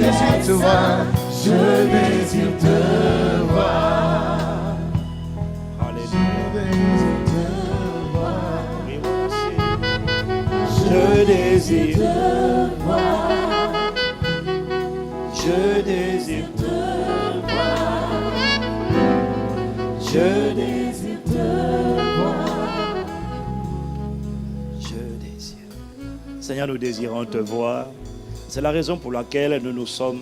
désire te voir. Je désire te voir. Je désire te voir. Je désire te voir. Je désire te voir. Je désire. Seigneur, nous désirons te voir. C'est la raison pour laquelle nous nous sommes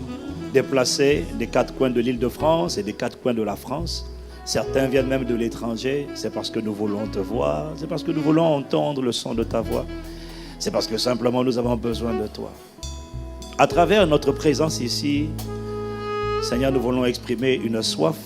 déplacés des quatre coins de l'île de France et des quatre coins de la France. Certains viennent même de l'étranger. C'est parce que nous voulons te voir. C'est parce que nous voulons entendre le son de ta voix. C'est parce que simplement nous avons besoin de toi. À travers notre présence ici, Seigneur, nous voulons exprimer une soif.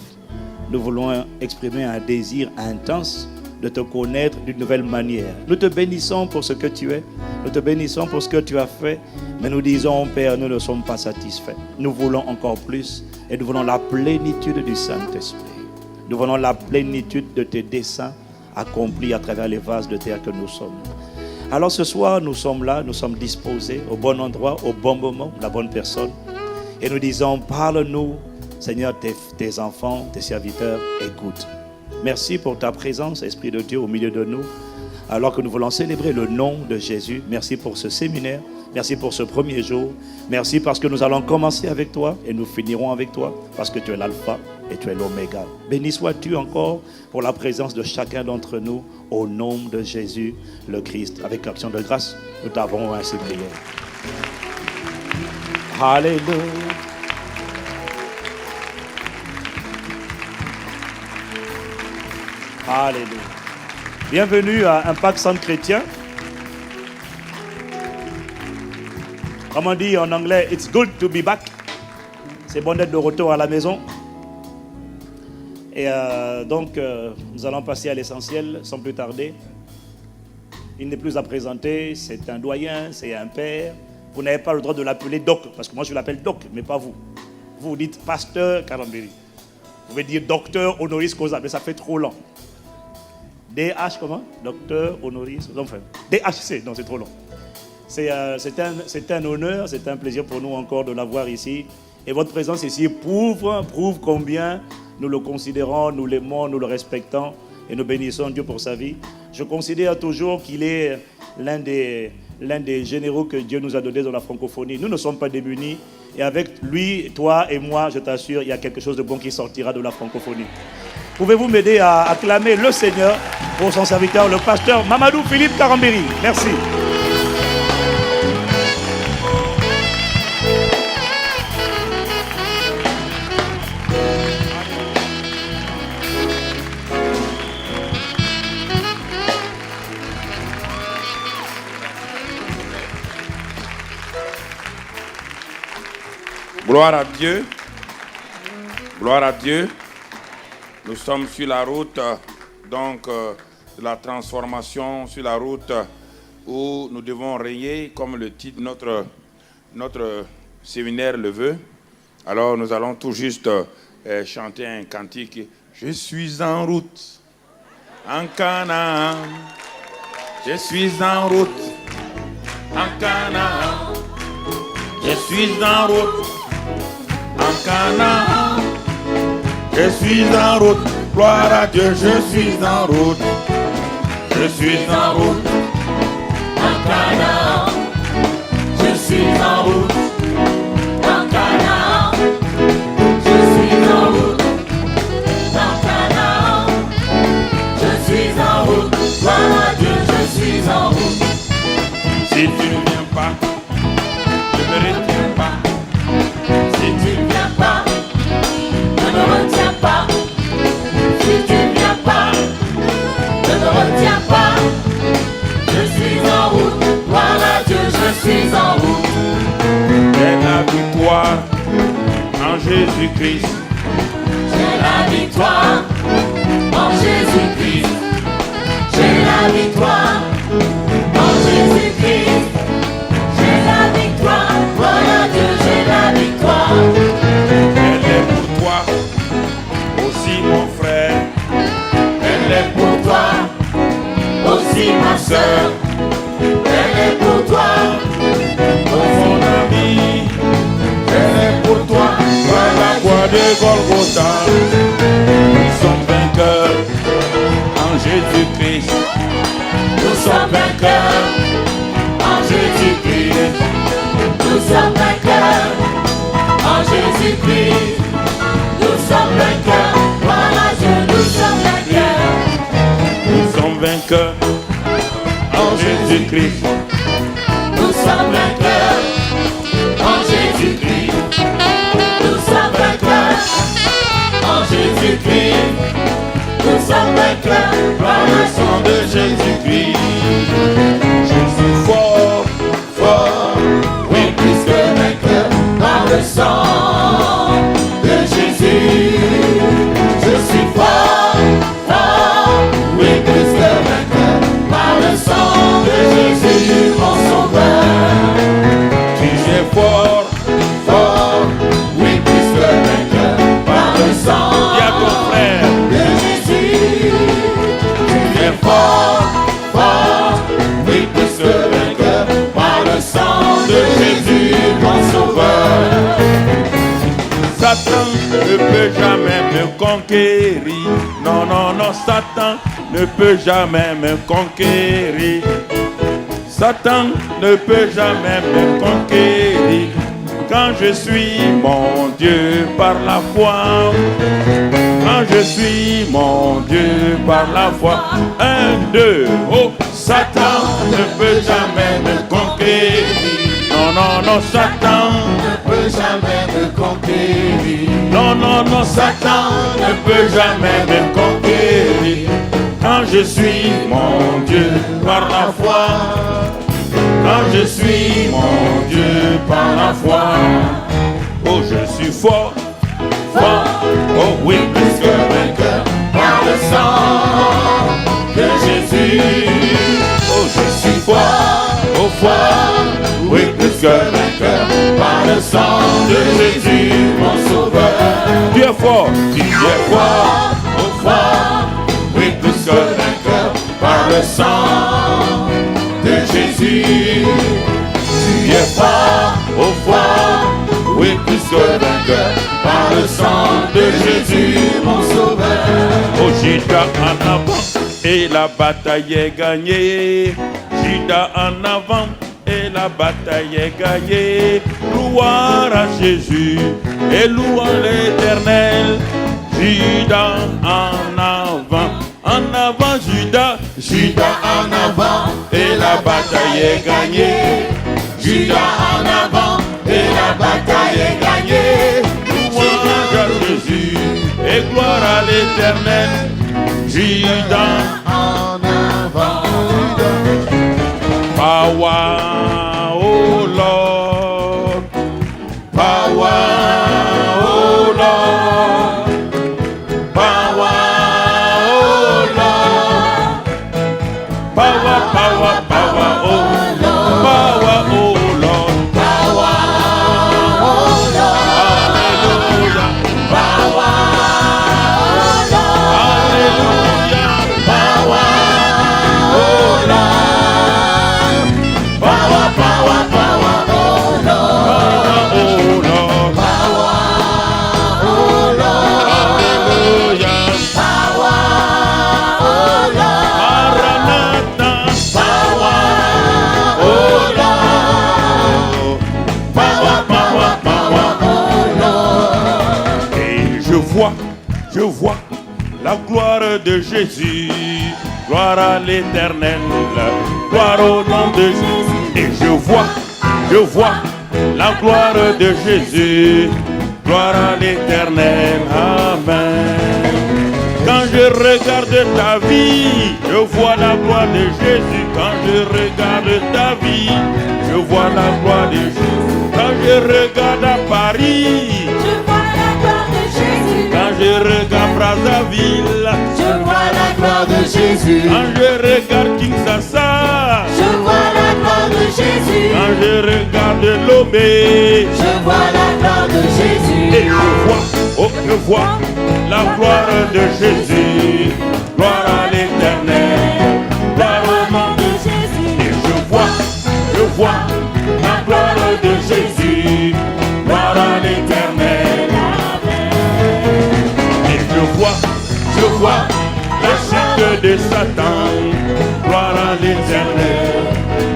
Nous voulons exprimer un désir intense de te connaître d'une nouvelle manière. Nous te bénissons pour ce que tu es. Nous te bénissons pour ce que tu as fait. Mais nous disons, Père, nous ne sommes pas satisfaits. Nous voulons encore plus. Et nous voulons la plénitude du Saint-Esprit. Nous voulons la plénitude de tes desseins accomplis à travers les vases de terre que nous sommes. Alors ce soir, nous sommes là, nous sommes disposés au bon endroit, au bon moment, la bonne personne. Et nous disons, parle-nous, Seigneur, tes enfants, tes serviteurs, écoute. Merci pour ta présence, Esprit de Dieu, au milieu de nous. Alors que nous voulons célébrer le nom de Jésus. Merci pour ce séminaire. Merci pour ce premier jour. Merci parce que nous allons commencer avec toi et nous finirons avec toi parce que tu es l'alpha et tu es l'oméga. Béni sois-tu encore pour la présence de chacun d'entre nous au nom de Jésus le Christ. Avec action de grâce, nous t'avons ainsi prié. Alléluia. Alléluia. Bienvenue à Impact Centre Chrétien. Comme on dit en anglais, it's good to be back. C'est bon d'être de retour à la maison. Et donc, nous allons passer à l'essentiel sans plus tarder. Il n'est plus à présenter, c'est un doyen, c'est un père. Vous n'avez pas le droit de l'appeler Doc, parce que moi je l'appelle Doc, mais pas vous. Vous dites Pasteur Karambéry. Vous pouvez dire Docteur Honoris Causa, mais ça fait trop long. DH comment? Docteur Honoris, enfin, DHC, non c'est trop long. C'est un honneur, c'est un plaisir pour nous encore de l'avoir ici. Et votre présence ici prouve combien nous le considérons, nous l'aimons, nous le respectons et nous bénissons Dieu pour sa vie. Je considère toujours qu'il est l'un des généraux que Dieu nous a donnés dans la francophonie. Nous ne sommes pas démunis et avec lui, toi et moi, je t'assure, il y a quelque chose de bon qui sortira de la francophonie. Pouvez-vous m'aider à acclamer le Seigneur pour son serviteur, le pasteur Mamadou Philippe Karambéry. Merci. Gloire à Dieu. Gloire à Dieu. Nous sommes sur la route de la transformation, sur la route où nous devons régner, comme le titre notre séminaire le veut. Alors nous allons tout juste chanter un cantique. Je suis en route, en Canaan. Je suis en route, en Canaan. Je suis en route, en Canaan. Je suis en route, gloire à Dieu, je suis en route. Je suis en route, en Canaan. Je suis en route, en Canaan. Je suis en route, en Canaan. Je suis en route, gloire à Dieu, je suis en route. Si tu ne viens pas, je ne me retiens pas. Si tu ne viens pas, ne me retiens pas. Si tu ne viens pas, ne me retiens pas. Je suis en route, gloire à Dieu, je suis en route. J'ai la victoire en Jésus-Christ. J'ai la victoire en Jésus-Christ. J'ai la victoire en Jésus-Christ. J'ai la victoire, gloire à Dieu, j'ai la victoire. Elle est pour toi, aussi mon frère. Elle est pour toi, aussi ma soeur. Elle est pour toi, oh mon ami. Elle est Golgotha. Nous sommes vainqueurs en Jésus-Christ. Nous sommes vainqueurs en Jésus-Christ. Nous sommes vainqueurs en Jésus-Christ. Nous sommes vainqueurs, voilà Dieu, nous sommes vainqueurs. Nous sommes vainqueurs en Jésus-Christ. Nous sommes vainqueurs en Jésus-Christ. Nous sommes vainqueurs en Jésus-Christ. Nous sommes vainqueurs par le sang de Jésus-Christ. Je suis fort, fort, oui, plus que vainqueur par le sang de Jésus. Je suis fort, fort, oui, plus que vainqueur par le sang de Jésus, mon sauveur. Tu es fort, Fort, oui, plus que vainqueur par le sang dis à ton frère. de Jésus. Tu es fort, fort, oui, plus que vainqueur par le sang de Jésus, mon sauveur. Satan ne peut jamais me conquérir. Non, non, non, Satan ne peut jamais me conquérir. Satan ne peut jamais me conquérir. Quand je suis mon Dieu par la foi. Quand je suis mon Dieu par la foi. 1, 2, oh, Satan ne peut jamais me conquérir. Non, non, non, Satan Ne peut jamais me conquérir. non, non, non, Satan ne peut jamais me conquérir. Quand je suis mon Dieu par la foi. Quand je suis mon Dieu par la foi. Oh, je suis fort, fort. Oh oui, plus que vainqueur Par le sang de Jésus. Oh, je suis fort, oh fort. Oui, plus que vainqueur Par le sang de Jésus, mon sauveur. Tu es fort, tu es fort, oh fort. Oui, plus que Vainqueur par le sang de Jésus. Tu es fort, oh fort. oui, plus que vainqueur par le sang de Jésus, mon sauveur. Oh, Judas en avant et la bataille est gagnée. Judas en avant et la bataille est gagnée. Louange à Jésus et louange l'Éternel. Judas en avant Judas. Judas en avant Et la bataille est gagnée. Judas en avant et la bataille est gagnée. Louange à Jésus et gloire à l'Éternel. Judas En avant, power, oh Lord, power, oh Lord, power, oh Lord, power, power, power, oh Lord, power, oh Lord, hallelujah, je vois la gloire de Jésus, gloire à l'Éternel, gloire au nom de Jésus. Et je vois la gloire de Jésus, gloire à l'Éternel, amen. Quand je regarde ta vie, je vois la gloire de Jésus. Quand je regarde ta vie, je vois la gloire de Jésus. Quand je regarde à Paris, je vois la gloire de Jésus. quand je regarde Brazzaville, Je vois la gloire de Jésus. quand je regarde Kinshasa, Je vois la gloire de Jésus. quand je regarde Lomé, Je vois la gloire de Jésus. et je vois la gloire de Jésus, gloire à l'Éternel, gloire au nom de Jésus. Et je vois la gloire de Jésus, gloire à l'Éternel. de Satan. Gloire à l'Éternel.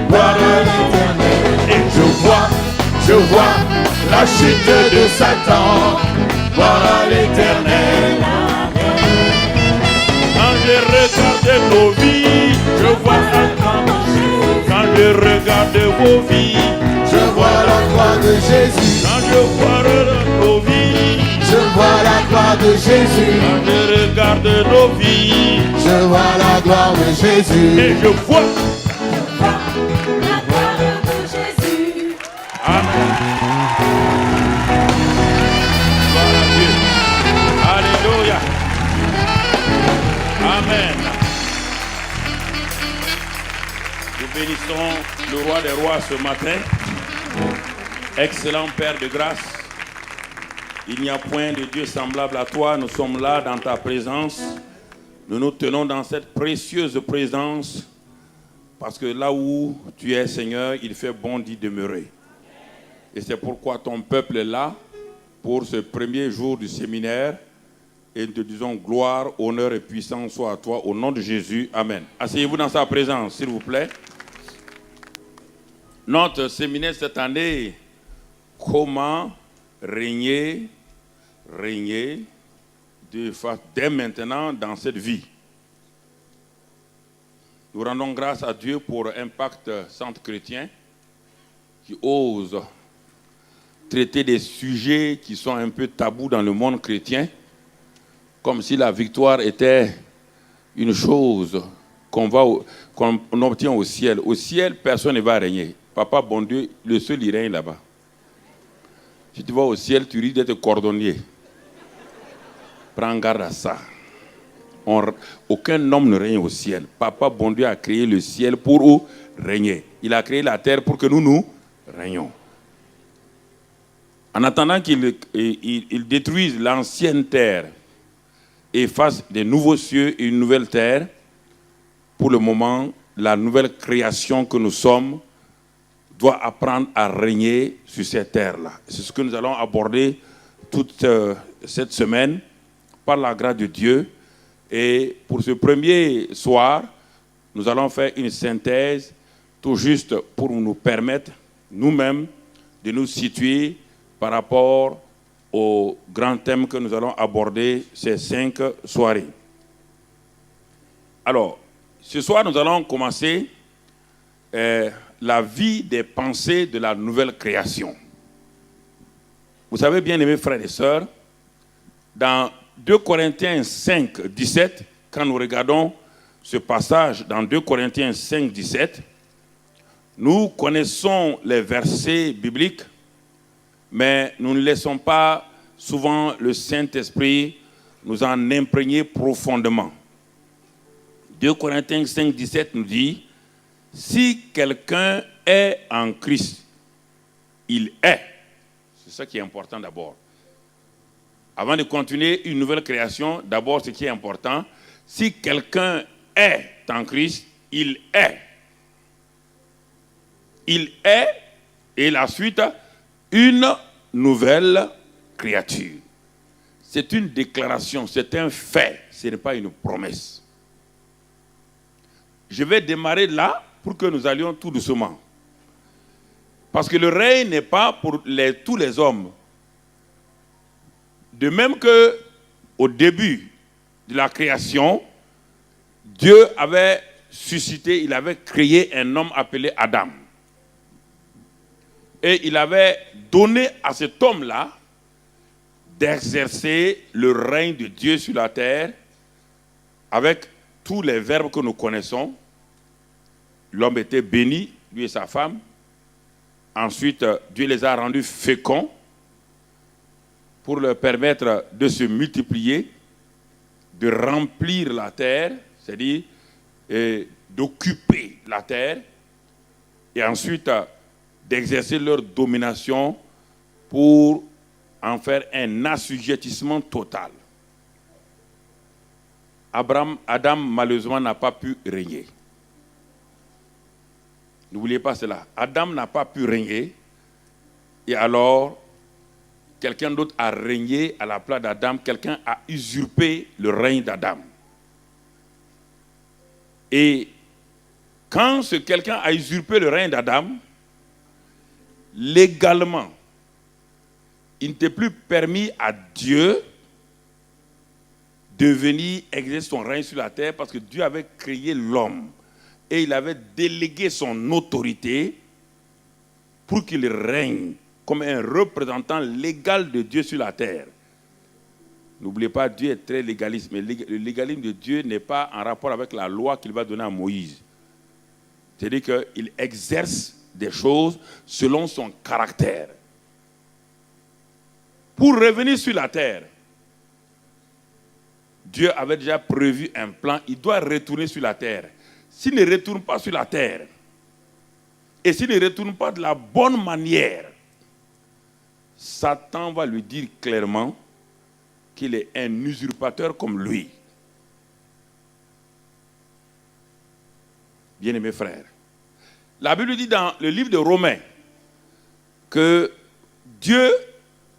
Gloire à l'Éternel. Et je vois la chute de Satan. Gloire à l'Éternel. Quand je regarde nos vies, je vois Satan. Quand je regarde vos vies, Je vois la croix de Jésus. quand je vois nos vies, Je vois la gloire de Jésus. quand je regarde nos vies, Je vois la gloire de Jésus. et je vois. La gloire de Jésus. Amen. Gloire à Dieu. Alléluia. Amen. Nous bénissons le roi des rois ce matin. Excellent Père de grâce. Il n'y a point de Dieu semblable à toi. Nous sommes là dans ta présence. Nous nous tenons dans cette précieuse présence parce que là où tu es, Seigneur, il fait bon d'y demeurer. Et c'est pourquoi ton peuple est là pour ce premier jour du séminaire. Et nous te disons gloire, honneur et puissance soit à toi au nom de Jésus. Amen. Asseyez-vous dans sa présence, s'il vous plaît. Notre séminaire cette année, comment régner dès maintenant dans cette vie. Nous rendons grâce à Dieu pour Impact Centre Chrétien qui ose traiter des sujets qui sont un peu tabous dans le monde chrétien, comme si la victoire était une chose qu'on obtient au ciel. Au ciel, personne ne va régner. Papa, bon Dieu, le seul, il règne là-bas. Si tu vas au ciel, tu risques d'être cordonnier. Prends garde à ça. Aucun homme ne règne au ciel. Papa, bon Dieu, a créé le ciel pour régner. Il a créé la terre pour que nous régnons. En attendant qu'il détruise l'ancienne terre et fasse des nouveaux cieux et une nouvelle terre, pour le moment, la nouvelle création que nous sommes doit apprendre à régner sur cette terre-là. C'est ce que nous allons aborder toute cette semaine par la grâce de Dieu. Et pour ce premier soir, nous allons faire une synthèse tout juste pour nous permettre nous-mêmes de nous situer par rapport au grand thème que nous allons aborder ces 5 soirées. Alors, ce soir, nous allons commencer la vie des pensées de la nouvelle création. Vous savez, bien aimés frères et sœurs, dans 2 Corinthiens 5, 17, quand nous regardons ce passage dans 2 Corinthiens 5, 17, nous connaissons les versets bibliques, mais nous ne laissons pas souvent le Saint-Esprit nous en imprégner profondément. 2 Corinthiens 5, 17 nous dit, si quelqu'un est en Christ, il est. C'est ça qui est important d'abord. Avant de continuer une nouvelle création, d'abord ce qui est important, si quelqu'un est en Christ, il est. Il est, et la suite, une nouvelle créature. C'est une déclaration, c'est un fait, ce n'est pas une promesse. Je vais démarrer là pour que nous allions tout doucement. Parce que le règne n'est pas pour tous les hommes. De même qu'au début de la création, Dieu avait suscité, il avait créé un homme appelé Adam. Et il avait donné à cet homme-là d'exercer le règne de Dieu sur la terre avec tous les verbes que nous connaissons. L'homme était béni, lui et sa femme. Ensuite, Dieu les a rendus féconds pour leur permettre de se multiplier, de remplir la terre, c'est-à-dire d'occuper la terre, et ensuite d'exercer leur domination pour en faire un assujettissement total. Adam, malheureusement, n'a pas pu régner. N'oubliez pas cela. Adam n'a pas pu régner. Et alors, quelqu'un d'autre a régné à la place d'Adam. Quelqu'un a usurpé le règne d'Adam. Et quand quelqu'un a usurpé le règne d'Adam, légalement, il n'était plus permis à Dieu de venir exercer son règne sur la terre parce que Dieu avait créé l'homme et il avait délégué son autorité pour qu'il règne comme un représentant légal de Dieu sur la terre. N'oubliez pas, Dieu est très légaliste, mais le légalisme de Dieu n'est pas en rapport avec la loi qu'il va donner à Moïse. C'est-à-dire qu'il exerce des choses selon son caractère. Pour revenir sur la terre, Dieu avait déjà prévu un plan, il doit retourner sur la terre. S'il ne retourne pas sur la terre, et s'il ne retourne pas de la bonne manière, Satan va lui dire clairement qu'il est un usurpateur comme lui. Bien-aimés frères, la Bible dit dans le livre de Romains que Dieu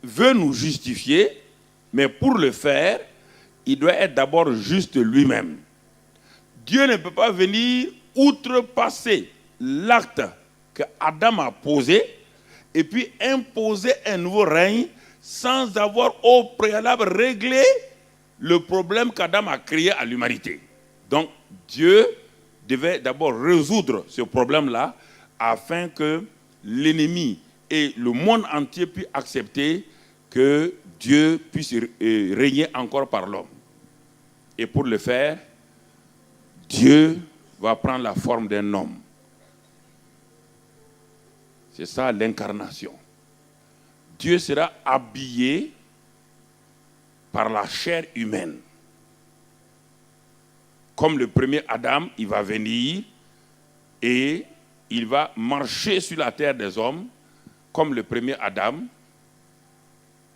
veut nous justifier, mais pour le faire, il doit être d'abord juste lui-même. Dieu ne peut pas venir outrepasser l'acte que Adam a posé et puis imposer un nouveau règne sans avoir au préalable réglé le problème qu'Adam a créé à l'humanité. Donc Dieu devait d'abord résoudre ce problème-là afin que l'ennemi et le monde entier puissent accepter que Dieu puisse régner encore par l'homme. Et pour le faire, Dieu va prendre la forme d'un homme. C'est ça l'incarnation. Dieu sera habillé par la chair humaine. Comme le premier Adam, il va venir et il va marcher sur la terre des hommes, comme le premier Adam,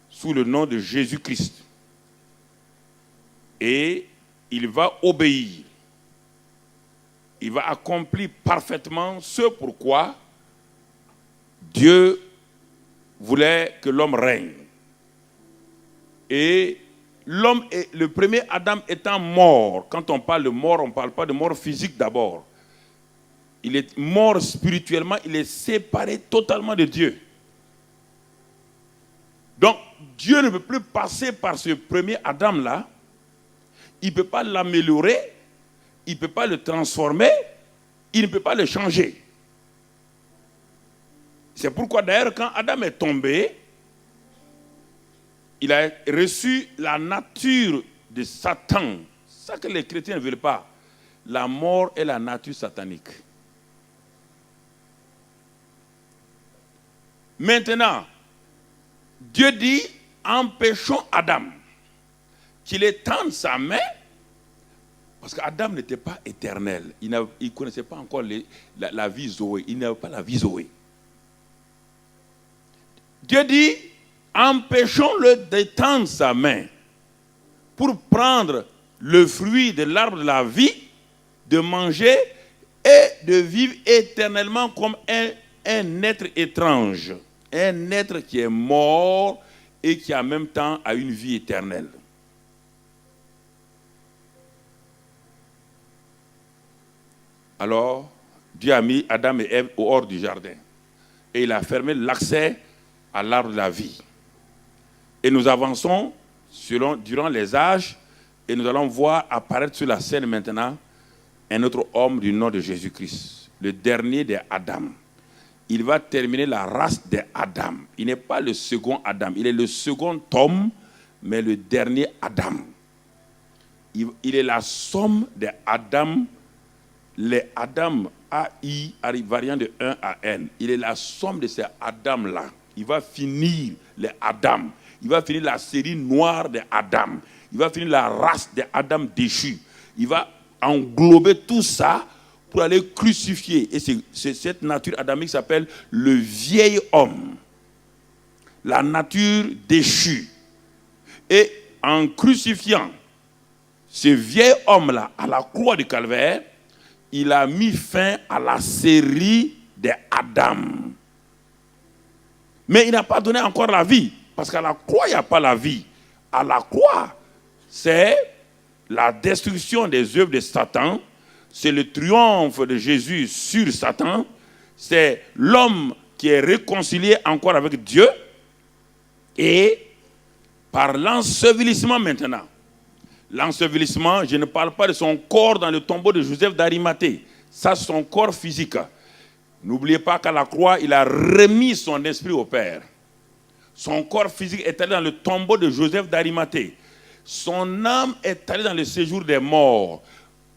sous le nom de Jésus-Christ. Et il va obéir. Il va accomplir parfaitement ce pourquoi Dieu voulait que l'homme règne. Et l'homme, le premier Adam étant mort, quand on parle de mort, on ne parle pas de mort physique d'abord. Il est mort spirituellement, il est séparé totalement de Dieu. Donc, Dieu ne peut plus passer par ce premier Adam-là. Il ne peut pas l'améliorer, il ne peut pas le transformer, il ne peut pas le changer. C'est pourquoi d'ailleurs quand Adam est tombé, il a reçu la nature de Satan. C'est ça que les chrétiens ne veulent pas. La mort est la nature satanique. Maintenant, Dieu dit, empêchons Adam qu'il étende sa main, parce qu'Adam n'était pas éternel. Il ne connaissait pas encore la vie Zoé. Il n'avait pas la vie Zoé. Dieu dit, empêchons-le d'étendre sa main pour prendre le fruit de l'arbre de la vie, de manger et de vivre éternellement comme un être étrange. Un être qui est mort et qui en même temps a une vie éternelle. Alors, Dieu a mis Adam et Ève au hors du jardin. Et il a fermé l'accès à l'arbre de la vie. Et nous avançons durant les âges et nous allons voir apparaître sur la scène maintenant un autre homme du nom de Jésus-Christ, le dernier des Adam. Il va terminer la race des Adam. Il n'est pas le second Adam, il est le second homme, mais le dernier Adam. Il est la somme des Adam, les Adam AI, variant de 1 à N. Il est la somme de ces Adam-là. Il va finir les Adam. Il va finir la série noire des Adam. Il va finir la race des Adam déchus. Il va englober tout ça pour aller crucifier. Et cette nature adamique s'appelle le vieil homme. La nature déchue. Et en crucifiant ce vieil homme-là à la croix du calvaire, il a mis fin à la série des Adam. Mais il n'a pas donné encore la vie. Parce qu'à la croix, il n'y a pas la vie. À la croix, c'est la destruction des œuvres de Satan, c'est le triomphe de Jésus sur Satan. C'est l'homme qui est réconcilié encore avec Dieu. Et par l'ensevelissement maintenant. L'ensevelissement, je ne parle pas de son corps dans le tombeau de Joseph d'Arimathée. Ça, c'est son corps physique. N'oubliez pas qu'à la croix, il a remis son esprit au Père. Son corps physique est allé dans le tombeau de Joseph d'Arimathée. Son âme est allée dans le séjour des morts.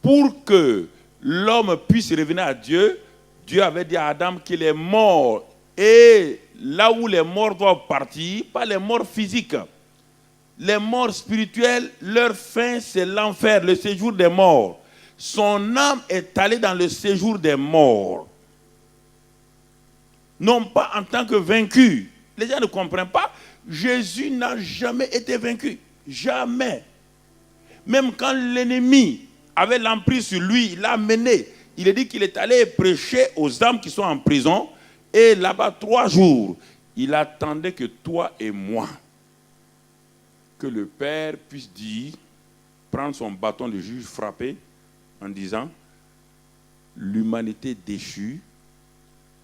Pour que l'homme puisse revenir à Dieu, Dieu avait dit à Adam qu'il est mort. Et là où les morts doivent partir, pas les morts physiques. Les morts spirituels, leur fin, c'est l'enfer, le séjour des morts. Son âme est allée dans le séjour des morts. Non pas en tant que vaincu. Les gens ne comprennent pas. Jésus n'a jamais été vaincu. Jamais. Même quand l'ennemi avait l'emprise sur lui, il l'a mené. Il a dit qu'il est allé prêcher aux âmes qui sont en prison. Et là-bas, 3 jours, il attendait que toi et moi, que le Père puisse dire, prendre son bâton de juge, frapper, en disant, l'humanité déchue,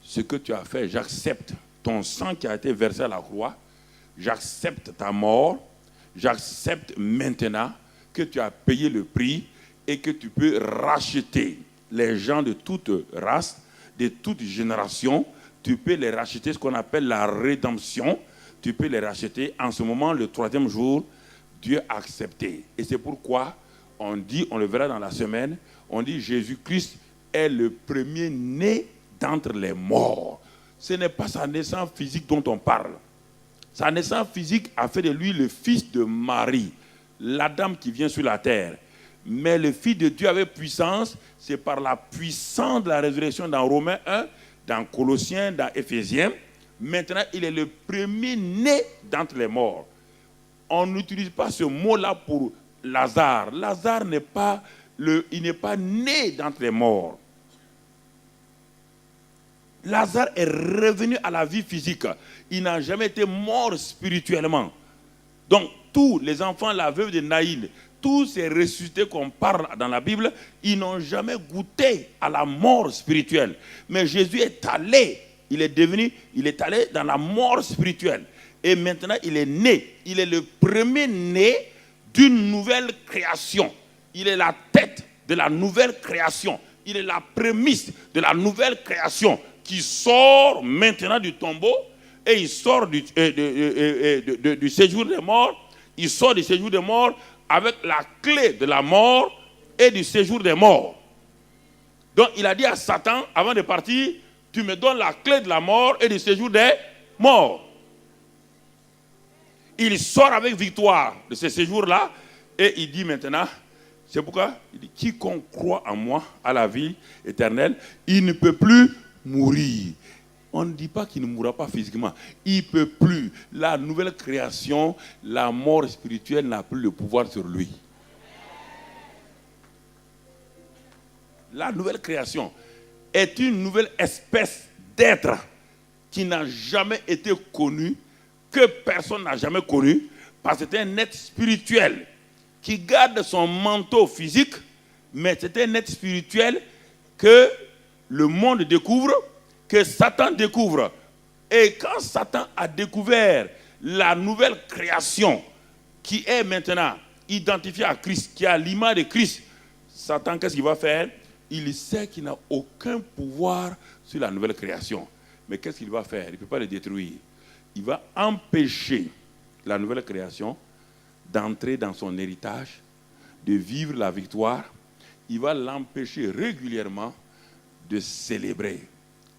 ce que tu as fait, j'accepte ton sang qui a été versé à la croix, j'accepte ta mort, j'accepte maintenant que tu as payé le prix et que tu peux racheter les gens de toute race, de toute génération, tu peux les racheter, ce qu'on appelle la rédemption. Tu peux les racheter. En ce moment, le 3e jour, Dieu a accepté. Et c'est pourquoi on dit, on le verra dans la semaine, on dit Jésus-Christ est le premier-né d'entre les morts. Ce n'est pas sa naissance physique dont on parle. Sa naissance physique a fait de lui le fils de Marie, l'Adam qui vient sur la terre. Mais le Fils de Dieu avait puissance, c'est par la puissance de la résurrection dans Romains 1, dans Colossiens, dans Éphésiens. Maintenant, il est le premier-né d'entre les morts. On n'utilise pas ce mot-là pour Lazare. Lazare n'est pas né d'entre les morts. Lazare est revenu à la vie physique. Il n'a jamais été mort spirituellement. Donc, tous les enfants, la veuve de Naïl, tous ces ressuscités qu'on parle dans la Bible, ils n'ont jamais goûté à la mort spirituelle. Mais Jésus est allé, il est allé dans la mort spirituelle. Et maintenant, il est né. Il est le premier-né d'une nouvelle création. Il est la tête de la nouvelle création. Il est la prémisse de la nouvelle création qui sort maintenant du tombeau et il sort du séjour des morts. Il sort du séjour des morts avec la clé de la mort et du séjour des morts. Donc il a dit à Satan, avant de partir, tu me donnes la clé de la mort et du séjour des morts. Il sort avec victoire de ce séjour-là et il dit maintenant, c'est pourquoi il dit, quiconque croit en moi, à la vie éternelle, il ne peut plus mourir. On ne dit pas qu'il ne mourra pas physiquement. Il ne peut plus. La nouvelle création, la mort spirituelle n'a plus le pouvoir sur lui. La nouvelle création est une nouvelle espèce d'être qui n'a jamais été connue, que personne n'a jamais connue, parce que c'est un être spirituel qui garde son manteau physique, mais c'est un être spirituel que le monde découvre, que Satan découvre. Et quand Satan a découvert la nouvelle création qui est maintenant identifiée à Christ, qui a l'image de Christ, Satan, qu'est-ce qu'il va faire? Il sait qu'il n'a aucun pouvoir sur la nouvelle création. Mais qu'est-ce qu'il va faire? Il ne peut pas le détruire. Il va empêcher la nouvelle création d'entrer dans son héritage, de vivre la victoire. Il va l'empêcher régulièrement de célébrer,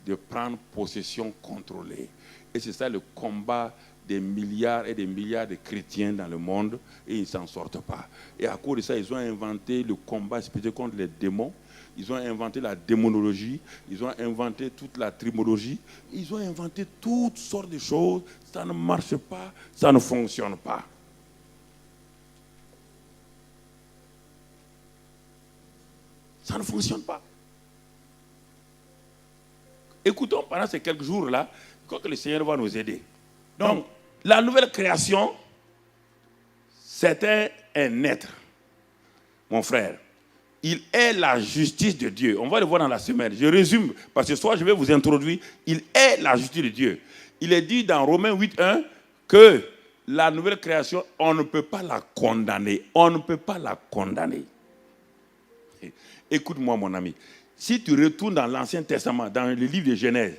de prendre possession contrôlée. Et c'est ça le combat des milliards et des milliards de chrétiens dans le monde, et ils ne s'en sortent pas. Et à cause de ça, ils ont inventé le combat spirituel contre les démons, ils ont inventé la démonologie, ils ont inventé toute la trimologie, ils ont inventé toutes sortes de choses. Ça ne marche pas, ça ne fonctionne pas. Ça ne fonctionne pas. Écoutons pendant ces quelques jours-là, je crois que le Seigneur va nous aider. Donc, la nouvelle création, c'était un être, mon frère. Il est la justice de Dieu. On va le voir dans la semaine. Je résume, parce que ce soir, je vais vous introduire. Il est la justice de Dieu. Il est dit dans Romains 8:1 que la nouvelle création, on ne peut pas la condamner. On ne peut pas la condamner. Écoute-moi, mon ami. Si tu retournes dans l'Ancien Testament, dans le livre de Genèse,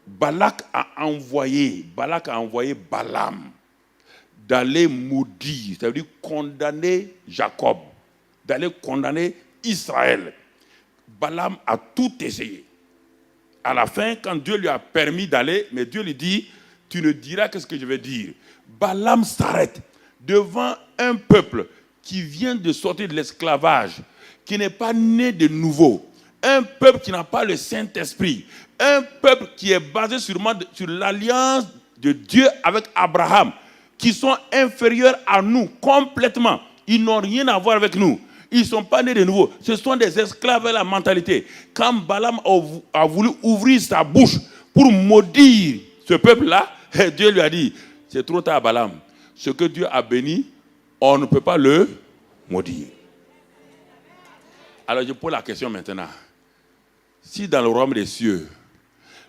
Balak a envoyé Balaam d'aller maudire, ça veut dire condamner Jacob, d'aller condamner Israël. Balaam a tout essayé. À la fin, quand Dieu lui a permis d'aller, mais Dieu lui dit, tu ne diras que ce que je vais dire. Balaam s'arrête devant un peuple qui vient de sortir de l'esclavage, qui n'est pas né de nouveau, un peuple qui n'a pas le Saint-Esprit, un peuple qui est basé sur l'alliance de Dieu avec Abraham, qui sont inférieurs à nous complètement. Ils n'ont rien à voir avec nous. Ils ne sont pas nés de nouveau. Ce sont des esclaves à la mentalité. Quand Balaam a voulu ouvrir sa bouche pour maudire ce peuple-là, Dieu lui a dit, c'est trop tard Balaam. Ce que Dieu a béni, on ne peut pas le maudire. Alors je pose la question maintenant. Si dans le royaume des cieux,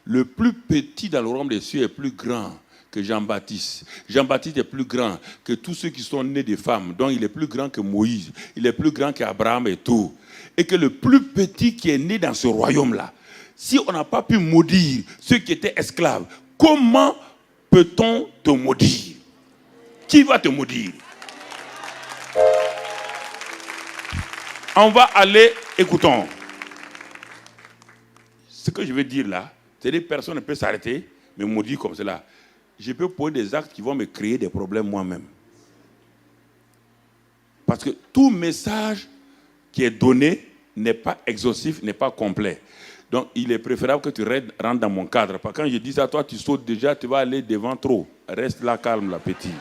le plus petit dans le royaume des cieux est plus grand que Jean-Baptiste. Jean-Baptiste est plus grand que tous ceux qui sont nés de femmes. Donc il est plus grand que Moïse. Il est plus grand qu'Abraham et tout. Et que le plus petit qui est né dans ce royaume-là, si on n'a pas pu maudire ceux qui étaient esclaves, comment peut-on te maudire? Qui va te maudire? On va aller, écoutons. Ce que je veux dire là, c'est que personne ne peut s'arrêter, me maudire comme cela. Je peux poser des actes qui vont me créer des problèmes moi-même. Parce que tout message qui est donné n'est pas exhaustif, n'est pas complet. Donc, il est préférable que tu rentres dans mon cadre. Parce que quand je dis ça, toi, tu sautes déjà, tu vas aller devant trop. Reste là, calme, là, petit.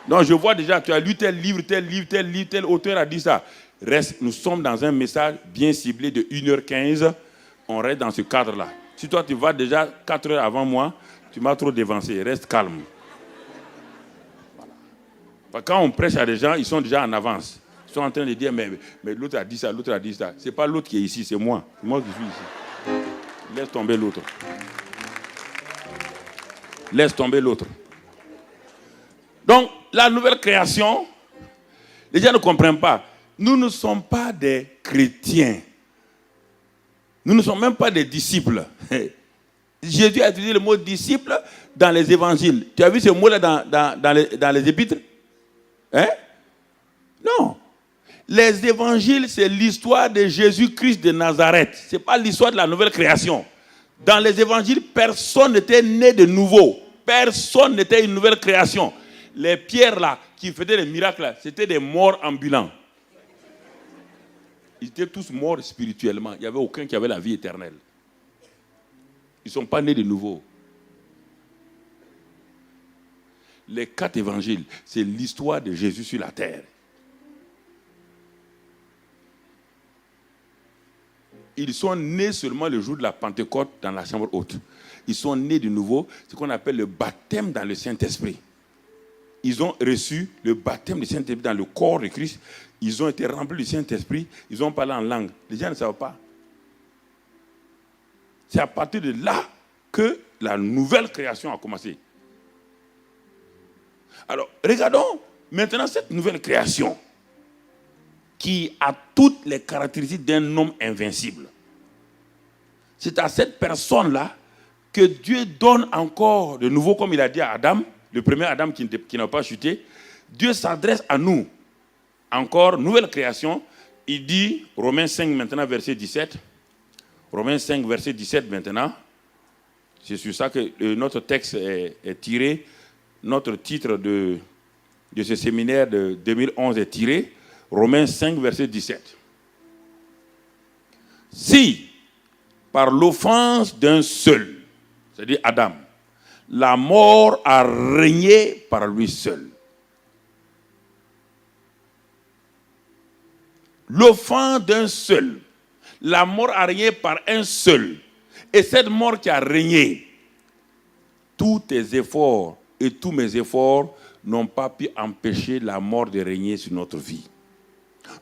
Donc, je vois déjà, tu as lu tel livre, tel auteur a dit ça. Reste, nous sommes dans un message bien ciblé de 1h15. On reste dans ce cadre-là. Si toi, tu vas déjà 4 heures avant moi, tu m'as trop dévancé. Reste calme. Voilà. Quand on prêche à des gens, ils sont déjà en avance. Ils sont en train de dire, mais l'autre a dit ça, l'autre a dit ça. Ce n'est pas l'autre qui est ici, c'est moi. C'est moi qui suis ici. Laisse tomber l'autre. Laisse tomber l'autre. Donc, la nouvelle création, les gens ne comprennent pas. Nous ne sommes pas des chrétiens. Nous ne sommes même pas des disciples. Jésus a utilisé le mot disciple dans les évangiles. Tu as vu ce mot-là dans les épîtres? Hein? Non. Les évangiles, c'est l'histoire de Jésus-Christ de Nazareth. Ce n'est pas l'histoire de la nouvelle création. Dans les évangiles, personne n'était né de nouveau. Personne n'était une nouvelle création. Les pierres là, qui faisaient les miracles là, c'était des morts ambulants. Ils étaient tous morts spirituellement. Il n'y avait aucun qui avait la vie éternelle. Ils ne sont pas nés de nouveau. Les 4 évangiles, c'est l'histoire de Jésus sur la terre. Ils sont nés seulement le jour de la Pentecôte dans la chambre haute. Ils sont nés de nouveau, ce qu'on appelle le baptême dans le Saint-Esprit. Ils ont reçu le baptême du Saint-Esprit dans le corps de Christ. Ils ont été remplis du Saint-Esprit. Ils ont parlé en langue. Les gens ne savent pas. C'est à partir de là que la nouvelle création a commencé. Alors, regardons maintenant cette nouvelle création qui a toutes les caractéristiques d'un homme invincible. C'est à cette personne-là que Dieu donne encore de nouveau, comme il a dit à Adam, le premier Adam qui n'a pas chuté. Dieu s'adresse à nous. Encore, nouvelle création. Il dit, Romains 5 maintenant, verset 17. Romains 5, verset 17 maintenant. C'est sur ça que notre texte est tiré. Notre titre de ce séminaire de 2011 est tiré. Romains 5, verset 17. Si, par l'offense d'un seul, c'est-à-dire Adam, la mort a régné par lui seul. L'offense d'un seul. La mort a régné par un seul. Et cette mort qui a régné, tous tes efforts et tous mes efforts n'ont pas pu empêcher la mort de régner sur notre vie.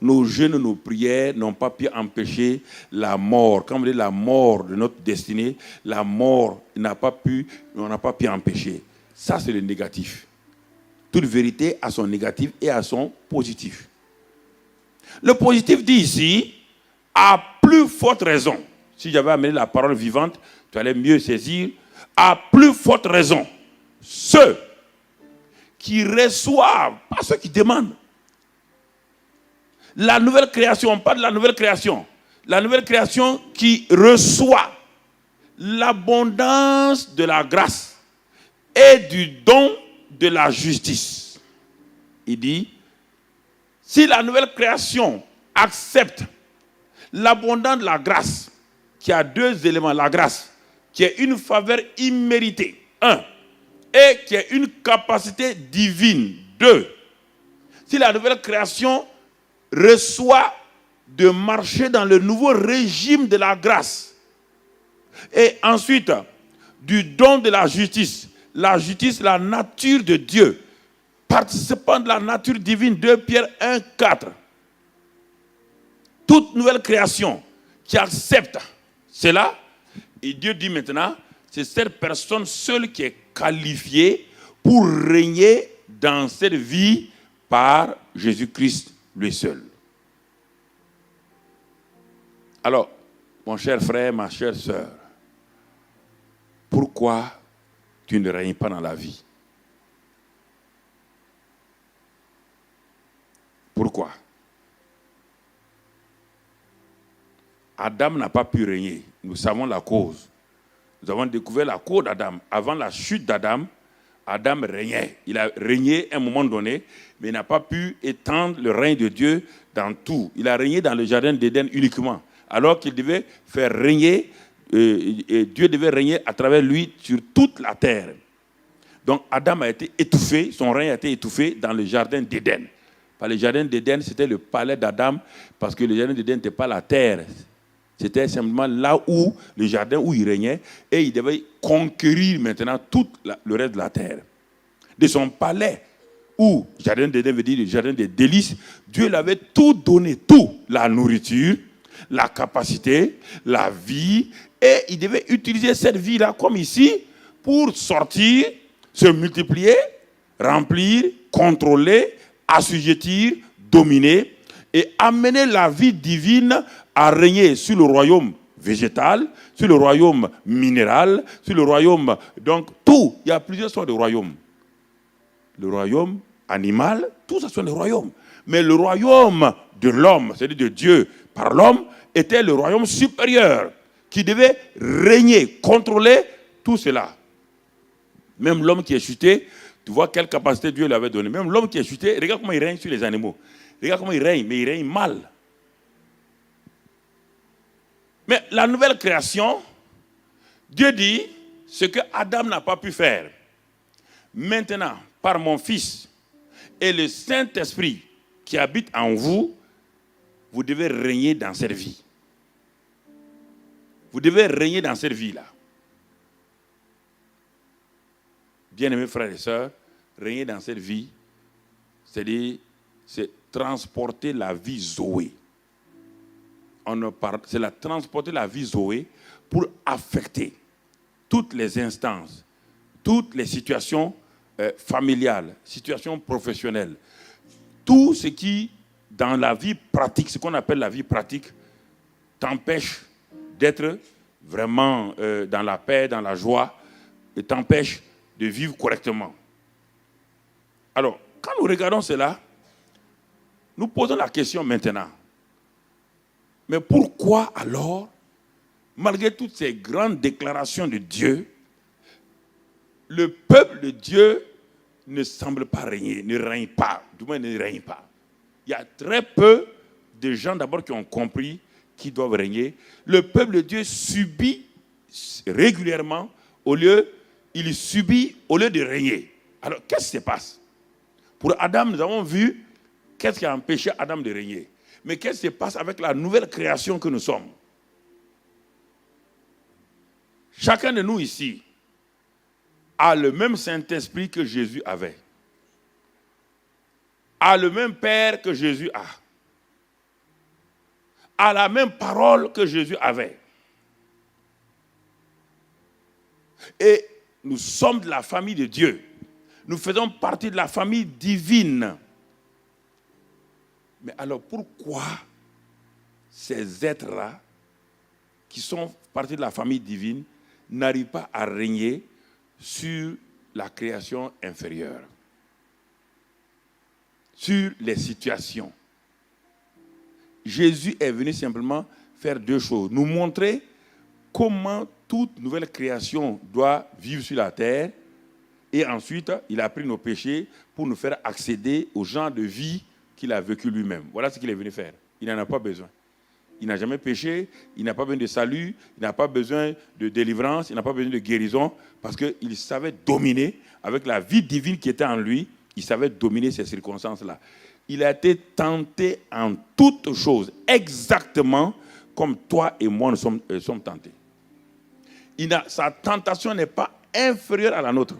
Nos jeûnes, nos prières n'ont pas pu empêcher la mort. Quand on dit la mort de notre destinée, la mort on n'a pas pu empêcher. Ça, c'est le négatif. Toute vérité a son négatif et a son positif. Le positif dit ici, à plus forte raison. Si j'avais amené la parole vivante, tu allais mieux saisir. À plus forte raison, ceux qui reçoivent, pas ceux qui demandent. La nouvelle création, on parle de la nouvelle création. La nouvelle création qui reçoit l'abondance de la grâce et du don de la justice. Il dit, si la nouvelle création accepte l'abondance de la grâce, qui a deux éléments, la grâce, qui est une faveur imméritée, un, et qui est une capacité divine, deux. Si la nouvelle création reçoit de marcher dans le nouveau régime de la grâce, et ensuite, du don de la justice, la nature de Dieu, participant de la nature divine, 2 Pierre 1, 4. Toute nouvelle création qui accepte cela, et Dieu dit maintenant, c'est cette personne seule qui est qualifiée pour régner dans cette vie par Jésus-Christ lui seul. Alors, mon cher frère, ma chère sœur, pourquoi tu ne règnes pas dans la vie? Pourquoi? Adam n'a pas pu régner. Nous savons la cause. Nous avons découvert la cause d'Adam. Avant la chute d'Adam, Adam régnait. Il a régné à un moment donné, mais il n'a pas pu étendre le règne de Dieu dans tout. Il a régné dans le jardin d'Éden uniquement, alors qu'il devait faire régner, et Dieu devait régner à travers lui sur toute la terre. Donc Adam a été étouffé, son règne a été étouffé dans le jardin d'Éden. Le jardin d'Éden, c'était le palais d'Adam, parce que le jardin d'Éden n'était pas la terre. C'était simplement là où, le jardin où il régnait, et il devait conquérir maintenant tout le reste de la terre. De son palais, où, jardin d'Éden veut dire le jardin des délices, Dieu lui avait tout donné, tout, la nourriture, la capacité, la vie, et il devait utiliser cette vie-là, comme ici, pour sortir, se multiplier, remplir, contrôler, assujettir, dominer et amener la vie divine à régner sur le royaume végétal, sur le royaume minéral, sur le royaume, donc tout. Il y a plusieurs sortes de royaumes. Le royaume animal, tout ça sont des royaumes. Mais le royaume de l'homme, c'est-à-dire de Dieu par l'homme, était le royaume supérieur qui devait régner, contrôler tout cela. Même l'homme qui est chuté, tu vois quelle capacité Dieu lui avait donnée. Même l'homme qui est chuté, regarde comment il règne sur les animaux. Regarde comment il règne, mais il règne mal. Mais la nouvelle création, Dieu dit, ce que Adam n'a pas pu faire. Maintenant, par mon Fils et le Saint-Esprit qui habite en vous, vous devez régner dans cette vie. Vous devez régner dans cette vie-là. Bien-aimés frères et sœurs, régner dans cette vie, c'est-à-dire, c'est transporter la vie Zoé. C'est transporter la vie Zoé pour affecter toutes les instances, toutes les situations familiales, situations professionnelles. Tout ce qui, dans la vie pratique, ce qu'on appelle la vie pratique, t'empêche d'être vraiment dans la paix, dans la joie, et t'empêche de vivre correctement. Alors, quand nous regardons cela, nous posons la question maintenant. Mais pourquoi alors, malgré toutes ces grandes déclarations de Dieu, le peuple de Dieu ne semble pas régner, ne règne pas, du moins ne règne pas? Il y a très peu de gens d'abord qui ont compris qu'ils doivent régner. Le peuple de Dieu subit régulièrement il subit au lieu de régner. Alors, qu'est-ce qui se passe? Pour Adam, nous avons vu qu'est-ce qui a empêché Adam de régner. Mais qu'est-ce qui se passe avec la nouvelle création que nous sommes? Chacun de nous ici a le même Saint-Esprit que Jésus avait. A le même Père que Jésus a. a la même parole que Jésus avait. Et nous sommes de la famille de Dieu. Nous faisons partie de la famille divine. Mais alors pourquoi ces êtres-là, qui sont partie de la famille divine, n'arrivent pas à régner sur la création inférieure, sur les situations? Jésus est venu simplement faire deux choses. Nous montrer comment toute nouvelle création doit vivre sur la terre. Et ensuite, il a pris nos péchés pour nous faire accéder au genre de vie qu'il a vécu lui-même. Voilà ce qu'il est venu faire. Il n'en a pas besoin. Il n'a jamais péché, il n'a pas besoin de salut, il n'a pas besoin de délivrance, il n'a pas besoin de guérison, parce qu'il savait dominer, avec la vie divine qui était en lui, il savait dominer ces circonstances-là. Il a été tenté en toutes choses, exactement comme toi et moi nous sommes tentés. Sa tentation n'est pas inférieure à la nôtre.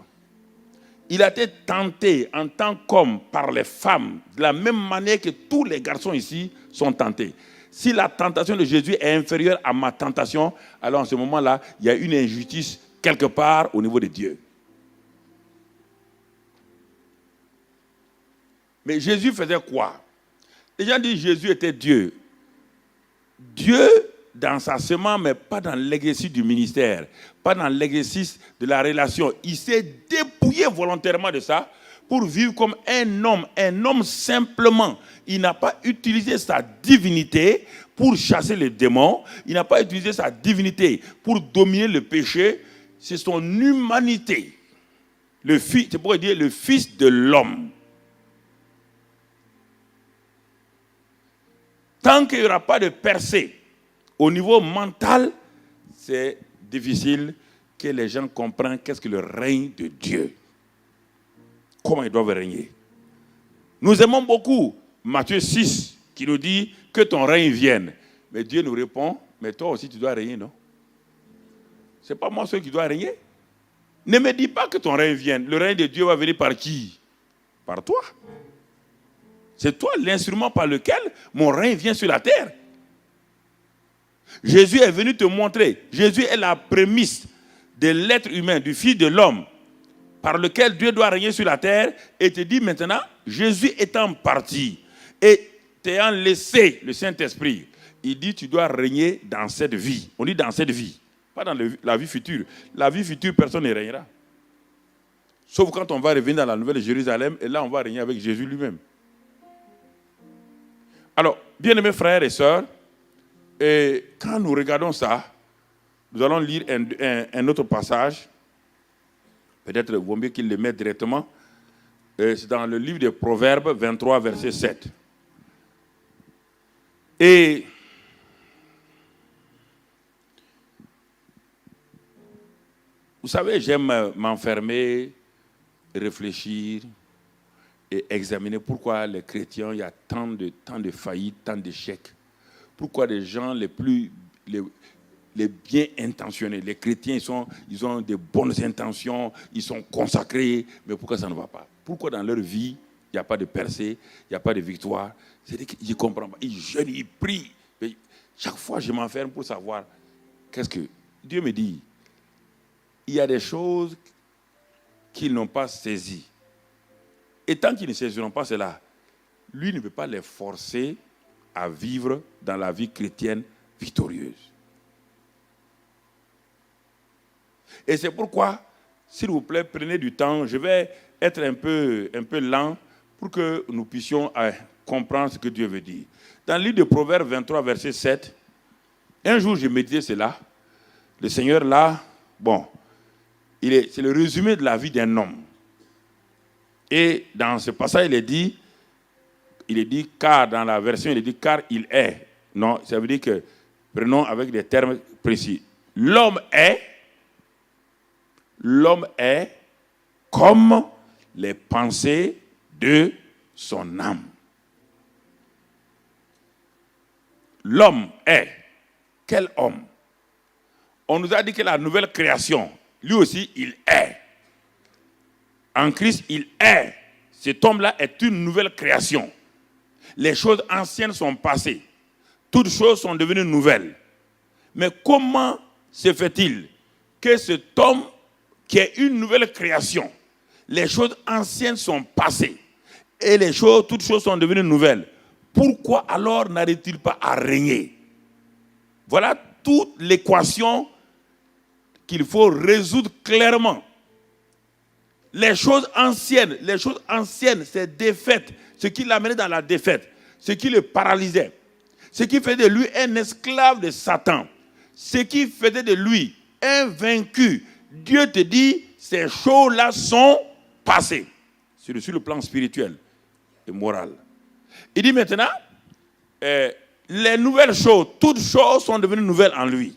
Il a été tenté en tant qu'homme par les femmes, de la même manière que tous les garçons ici sont tentés. Si la tentation de Jésus est inférieure à ma tentation, alors en ce moment-là, il y a une injustice quelque part au niveau de Dieu. Mais Jésus faisait quoi? Les gens disent que Jésus était Dieu. Dieu dans sa semence, mais pas dans l'exercice du ministère, pas dans l'exercice de la relation. Il s'est dépouillé volontairement de ça pour vivre comme un homme simplement. Il n'a pas utilisé sa divinité pour chasser les démons. Il n'a pas utilisé sa divinité pour dominer le péché. C'est son humanité. C'est pour dire le Fils de l'homme. Tant qu'il n'y aura pas de percée au niveau mental, c'est difficile que les gens comprennent qu'est-ce que le règne de Dieu. Comment ils doivent régner. Nous aimons beaucoup Matthieu 6 qui nous dit que ton règne vienne. Mais Dieu nous répond, mais toi aussi tu dois régner, non? Ce n'est pas moi seul qui dois régner. Ne me dis pas que ton règne vienne. Le règne de Dieu va venir par qui? Par toi. C'est toi l'instrument par lequel mon règne vient sur la terre. Jésus est venu te montrer. Jésus est la prémisse de l'être humain, du Fils de l'homme, par lequel Dieu doit régner sur la terre, et te dit maintenant, Jésus étant parti et t'ayant laissé le Saint-Esprit, il dit tu dois régner dans cette vie. On dit dans cette vie, pas dans la vie future. La vie future, personne ne régnera. Sauf quand on va revenir dans la Nouvelle Jérusalem, et là on va régner avec Jésus lui-même. Alors, bien-aimés frères et sœurs, et quand nous regardons ça, nous allons lire un autre passage. Peut-être il vaut mieux qu'il le mette directement. C'est dans le livre des Proverbes 23, verset 7. Et vous savez, j'aime m'enfermer, réfléchir et examiner pourquoi les chrétiens, il y a tant de faillites, tant d'échecs. Pourquoi les gens les bien intentionnés, les chrétiens, ils ont de bonnes intentions, ils sont consacrés, mais pourquoi ça ne va pas? Pourquoi dans leur vie, il n'y a pas de percée, il n'y a pas de victoire? C'est-à-dire que je ne comprends pas. Ils jeûnent, ils prient. Mais chaque fois, je m'enferme pour savoir qu'est-ce que... Dieu me dit, il y a des choses qu'ils n'ont pas saisies. Et tant qu'ils ne saisiront pas cela, lui ne peut pas les forcer à vivre dans la vie chrétienne victorieuse. Et c'est pourquoi, s'il vous plaît, prenez du temps. Je vais être un peu lent pour que nous puissions comprendre ce que Dieu veut dire. Dans le livre de Proverbes 23, verset 7, un jour, je méditais cela. Le Seigneur, là, c'est le résumé de la vie d'un homme. Et dans ce passage, il est dit, car, dans la version, il est dit, car il est. Non, ça veut dire que, prenons avec des termes précis. L'homme est comme les pensées de son âme. L'homme est. Quel homme? On nous a dit que la nouvelle création, lui aussi, il est. En Christ, il est. Cet homme-là est une nouvelle création. Les choses anciennes sont passées. toutes choses sont devenues nouvelles. Mais comment se fait-il que cet homme qui est une nouvelle création, les choses anciennes sont passées et toutes choses sont devenues nouvelles? Pourquoi alors n'arrive-t-il pas à régner? Voilà toute l'équation qu'il faut résoudre clairement. Les choses anciennes, c'est défaite, ce qui l'amenait dans la défaite, ce qui le paralysait, ce qui faisait de lui un esclave de Satan, ce qui faisait de lui un vaincu. Dieu te dit, ces choses-là sont passées, sur le plan spirituel et moral. Il dit maintenant, les nouvelles choses, toutes choses sont devenues nouvelles en lui.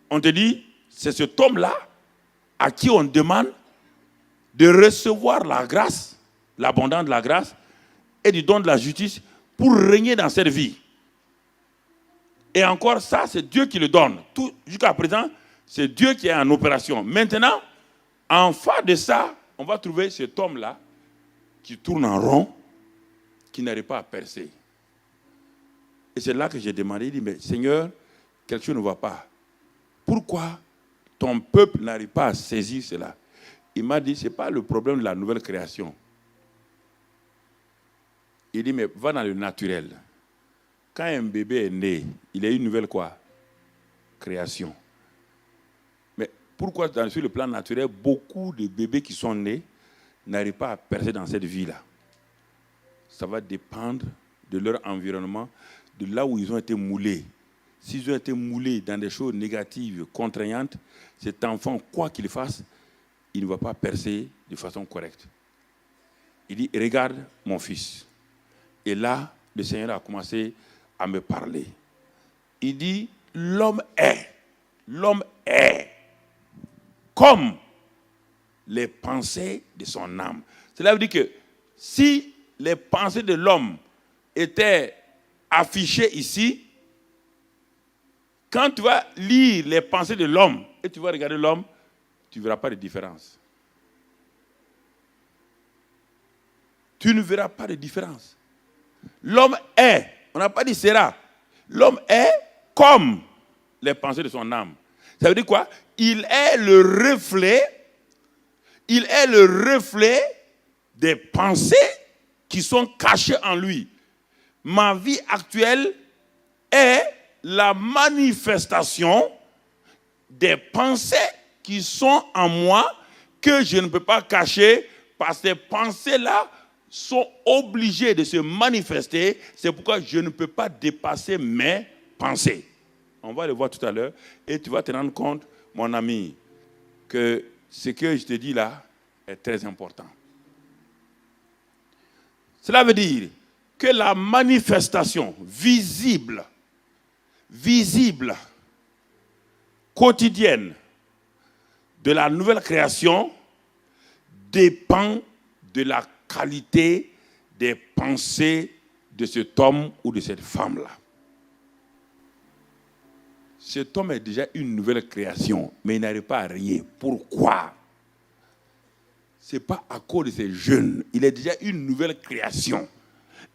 On te dit, c'est cet homme-là à qui on demande de recevoir la grâce, l'abondance de la grâce et du don de la justice pour régner dans cette vie. Et encore ça, c'est Dieu qui le donne. Jusqu'à présent, c'est Dieu qui est en opération. Maintenant, en face de ça, on va trouver cet homme-là qui tourne en rond, qui n'arrive pas à percer. Et c'est là que j'ai demandé, il dit, mais Seigneur, quelque chose ne va pas. Pourquoi ton peuple n'arrive pas à saisir cela? Il m'a dit, ce n'est pas le problème de la nouvelle création. Il dit, mais va dans le naturel. Quand un bébé est né, il a une nouvelle quoi? Création. Mais pourquoi sur le plan naturel, beaucoup de bébés qui sont nés n'arrivent pas à percer dans cette vie-là? Ça va dépendre de leur environnement, de là où ils ont été moulés. S'ils ont été moulés dans des choses négatives, contraignantes, cet enfant, quoi qu'il fasse, il ne va pas percer de façon correcte. Il dit, regarde mon fils. Et là, le Seigneur a commencé à me parler. Il dit, l'homme est comme les pensées de son âme. Cela veut dire que si les pensées de l'homme étaient affichées ici, quand tu vas lire les pensées de l'homme et tu vas regarder l'homme, tu ne verras pas de différence. Tu ne verras pas de différence. L'homme est, on n'a pas dit sera, l'homme est comme les pensées de son âme. Ça veut dire quoi? Il est le reflet des pensées qui sont cachées en lui. Ma vie actuelle est la manifestation des pensées qui sont en moi que je ne peux pas cacher parce que ces pensées-là sont obligées de se manifester. C'est pourquoi je ne peux pas dépasser mes pensées. On va le voir tout à l'heure et tu vas te rendre compte, mon ami, que ce que je te dis là est très important. Cela veut dire que la manifestation visible, quotidienne de la nouvelle création dépend de la qualité des pensées de cet homme ou de cette femme-là. Cet homme est déjà une nouvelle création, mais il n'arrive pas à régner. Pourquoi? Ce n'est pas à cause de ces jeunes. Il est déjà une nouvelle création.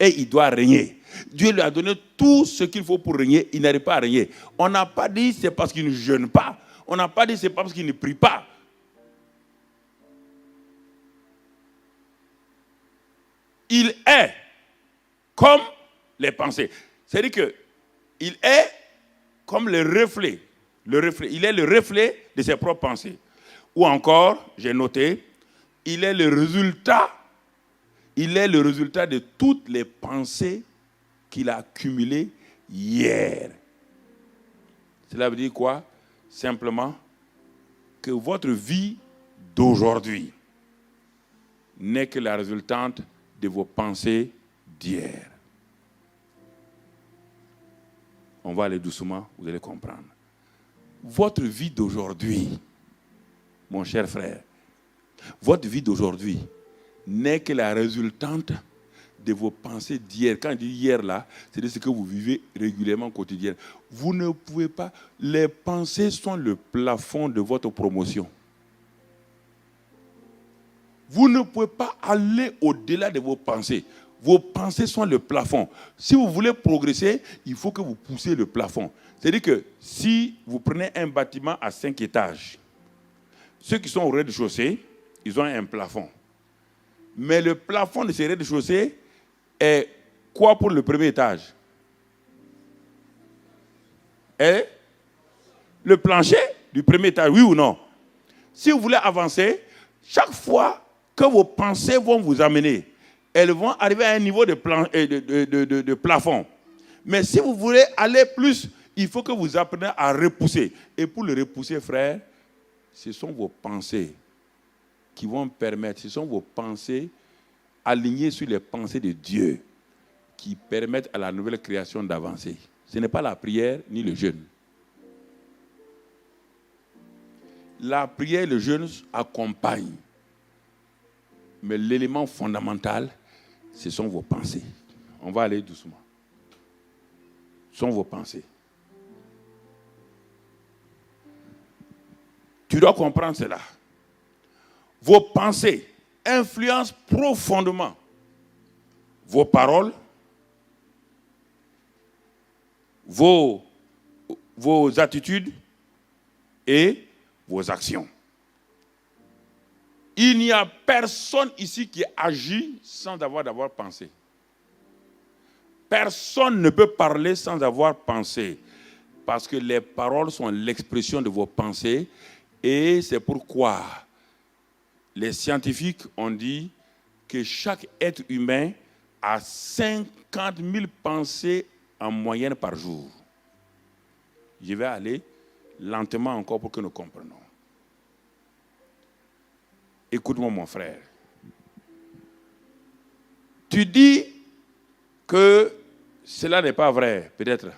Et il doit régner. Dieu lui a donné tout ce qu'il faut pour régner. Il n'arrive pas à régner. On n'a pas dit c'est parce qu'il ne jeûne pas. On n'a pas dit c'est parce qu'il ne prie pas. Il est comme les pensées. C'est-à-dire qu'il est comme le reflet. Il est le reflet de ses propres pensées. Ou encore, j'ai noté, il est le résultat de toutes les pensées qu'il a accumulées hier. Cela veut dire quoi? Simplement que votre vie d'aujourd'hui n'est que la résultante de vos pensées d'hier. On va aller doucement, vous allez comprendre. Votre vie d'aujourd'hui, mon cher frère, votre vie d'aujourd'hui n'est que la résultante de vos pensées d'hier. Quand je dis hier là, c'est de ce que vous vivez régulièrement, quotidiennement. Vous ne pouvez pas. Les pensées sont le plafond de votre promotion. Vous ne pouvez pas aller au-delà de vos pensées. Vos pensées sont le plafond. Si vous voulez progresser, il faut que vous poussiez le plafond. C'est-à-dire que si vous prenez un bâtiment à 5 étages, ceux qui sont au rez-de-chaussée, ils ont un plafond. Mais le plafond de ces rez-de-chaussée est quoi pour le premier étage? Est le plancher du premier étage, oui ou non? Si vous voulez avancer, chaque fois que vos pensées vont vous amener, elles vont arriver à un niveau de plafond. Mais si vous voulez aller plus, il faut que vous appreniez à repousser. Et pour le repousser, frère, ce sont vos pensées qui vont permettre, ce sont vos pensées alignées sur les pensées de Dieu qui permettent à la nouvelle création d'avancer. Ce n'est pas la prière ni le jeûne. La prière et le jeûne accompagnent. Mais l'élément fondamental, ce sont vos pensées. On va aller doucement. Ce sont vos pensées. Tu dois comprendre cela. Vos pensées influencent profondément vos paroles, vos attitudes et vos actions. Il n'y a personne ici qui agit sans avoir d'abord pensé. Personne ne peut parler sans avoir pensé. Parce que les paroles sont l'expression de vos pensées. Et c'est pourquoi les scientifiques ont dit que chaque être humain a 50 000 pensées en moyenne par jour. Je vais aller lentement encore pour que nous comprenions. Écoute-moi, mon frère. Tu dis que cela n'est pas vrai, peut-être.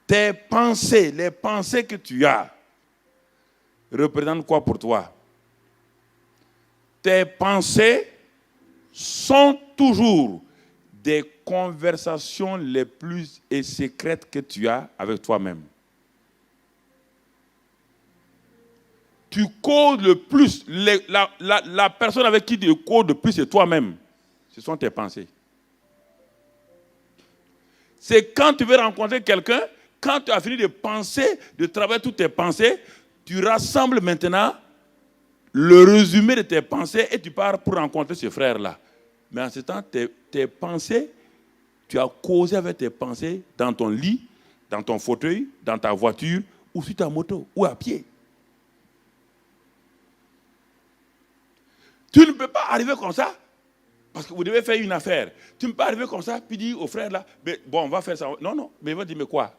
Tes pensées, les pensées que tu as, représentent quoi pour toi? Tes pensées sont toujours des conversations les plus secrètes que tu as avec toi-même. Tu causes le plus, la personne avec qui tu causes le plus, c'est toi-même. Ce sont tes pensées. C'est quand tu veux rencontrer quelqu'un, quand tu as fini de penser, de travailler toutes tes pensées, tu rassembles maintenant le résumé de tes pensées et tu pars pour rencontrer ce frère-là. Mais en ce temps, tes pensées, tu as causé avec tes pensées dans ton lit, dans ton fauteuil, dans ta voiture ou sur ta moto ou à pied. Tu ne peux pas arriver comme ça, parce que vous devez faire une affaire. Tu ne peux pas arriver comme ça, puis dire au frère là, bon, on va faire ça. Non, non, mais il va dire, mais quoi?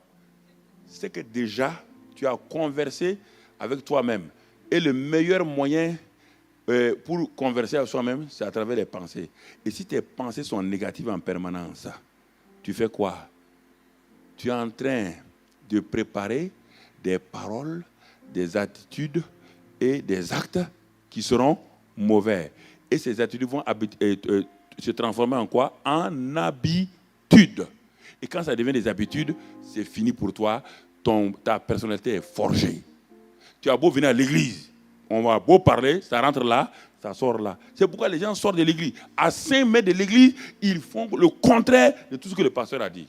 C'est que déjà, tu as conversé avec toi-même. Et le meilleur moyen pour converser avec soi-même, c'est à travers les pensées. Et si tes pensées sont négatives en permanence, tu fais quoi? Tu es en train de préparer des paroles, des attitudes et des actes qui seront mauvais. Et ces attitudes vont se transformer en quoi? En habitude. Et quand ça devient des habitudes, c'est fini pour toi. Ta personnalité est forgée. Tu as beau venir à l'église, on va beau parler, ça rentre là, ça sort là. C'est pourquoi les gens sortent de l'église. À 5 mètres de l'église, ils font le contraire de tout ce que le pasteur a dit.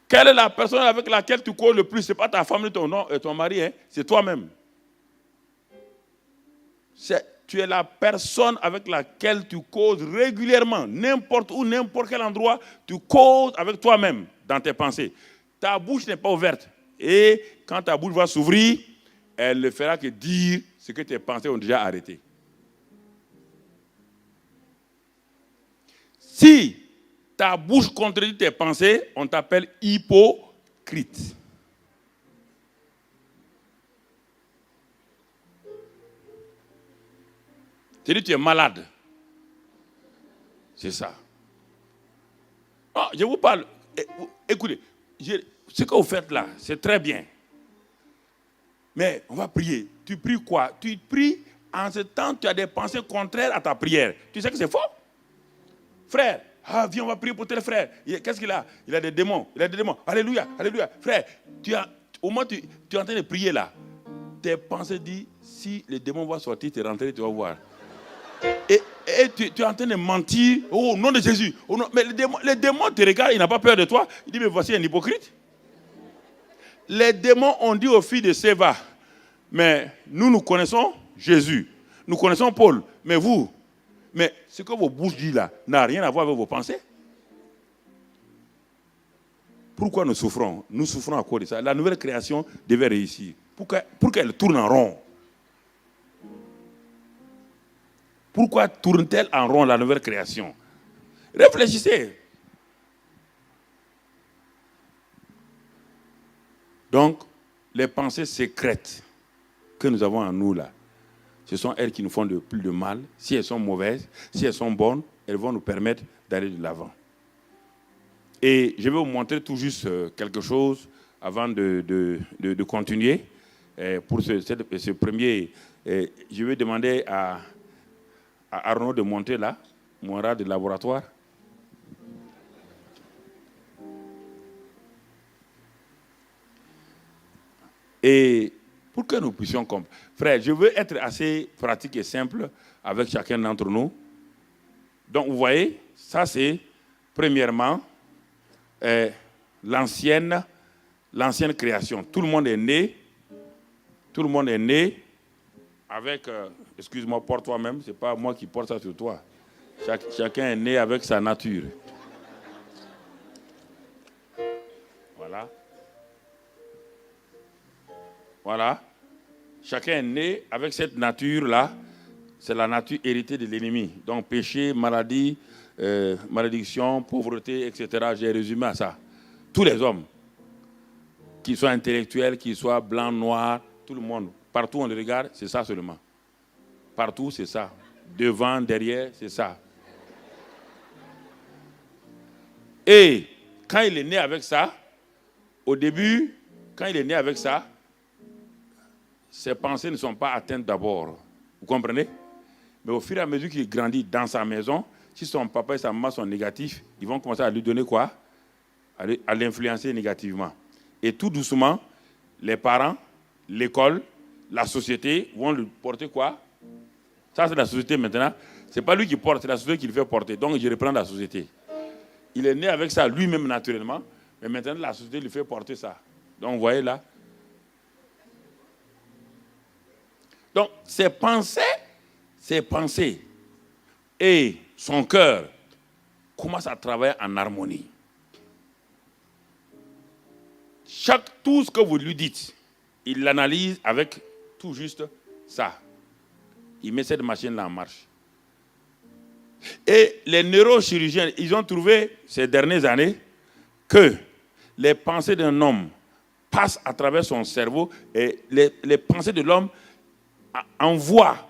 Quelle est la personne avec laquelle tu causes le plus? Ce n'est pas ta femme, ton mari, hein? C'est toi-même. Tu es la personne avec laquelle tu causes régulièrement, n'importe où, n'importe quel endroit, tu causes avec toi-même dans tes pensées. Ta bouche n'est pas ouverte. Et quand ta bouche va s'ouvrir, elle ne fera que dire ce que tes pensées ont déjà arrêté. Si ta bouche contredit tes pensées, on t'appelle hypocrite. C'est-à-dire que tu es malade. C'est ça. Oh, je vous parle. Écoutez, ce que vous faites là, c'est très bien. Mais on va prier. Tu pries quoi? Tu pries en ce temps, tu as des pensées contraires à ta prière. Tu sais que c'est faux? Frère, viens, on va prier pour tel frère. Qu'est-ce qu'il a? Il a des démons. Il a des démons. Alléluia, alléluia. Frère, tu au moment où tu es en train de prier là, tes pensées disent, si les démons vont sortir, tu es rentré, tu vas voir. Et tu es en train de mentir, oh, au nom de Jésus. Oh, non. Mais les démons te regardent, ils n'ont pas peur de toi. Ils disent, mais voici un hypocrite. Les démons ont dit aux filles de Séva, mais nous connaissons Jésus. Nous connaissons Paul. Mais vous, mais ce que vos bouches disent là n'a rien à voir avec vos pensées. Pourquoi nous souffrons? Nous souffrons à cause de ça. La nouvelle création devait réussir. Pour qu'elle tourne en rond. Pourquoi tourne-t-elle en rond la nouvelle création? Réfléchissez. Donc, les pensées secrètes que nous avons en nous là, ce sont elles qui nous font le plus de mal. Si elles sont mauvaises, si elles sont bonnes, elles vont nous permettre d'aller de l'avant. Et je vais vous montrer tout juste quelque chose avant de continuer. Pour ce premier, je vais demander à Arnaud de monter là, mon rat de laboratoire. Et pour que nous puissions comprendre. Frère, je veux être assez pratique et simple avec chacun d'entre nous. Donc, vous voyez, ça c'est, premièrement, l'ancienne création. Tout le monde est né avec, excuse-moi, porte toi-même, ce n'est pas moi qui porte ça sur toi. Chacun est né avec sa nature. Voilà. Voilà. Chacun est né avec cette nature-là. C'est la nature héritée de l'ennemi. Donc péché, maladie, malédiction, pauvreté, etc. J'ai résumé à ça. Tous les hommes, qu'ils soient intellectuels, qu'ils soient blancs, noirs, tout le monde. Partout on les regarde, c'est ça seulement. Partout, c'est ça. Devant, derrière, c'est ça. Et quand il est né avec ça, au début, quand il est né avec ça, ses pensées ne sont pas atteintes d'abord. Vous comprenez? Mais au fur et à mesure qu'il grandit dans sa maison, si son papa et sa maman sont négatifs, ils vont commencer à lui donner quoi? À l'influencer négativement. Et tout doucement, les parents, l'école, la société vont lui porter quoi? Ça, c'est la société maintenant. Ce n'est pas lui qui porte, c'est la société qui le fait porter. Donc, je reprends la société. Il est né avec ça lui-même naturellement, mais maintenant, la société lui fait porter ça. Donc, vous voyez là. Donc, ses pensées et son cœur commencent à travailler en harmonie. Tout ce que vous lui dites, il l'analyse avec tout juste ça. Il met cette machine-là en marche. Et les neurochirurgiens, ils ont trouvé ces dernières années que les pensées d'un homme passent à travers son cerveau et les pensées de l'homme envoient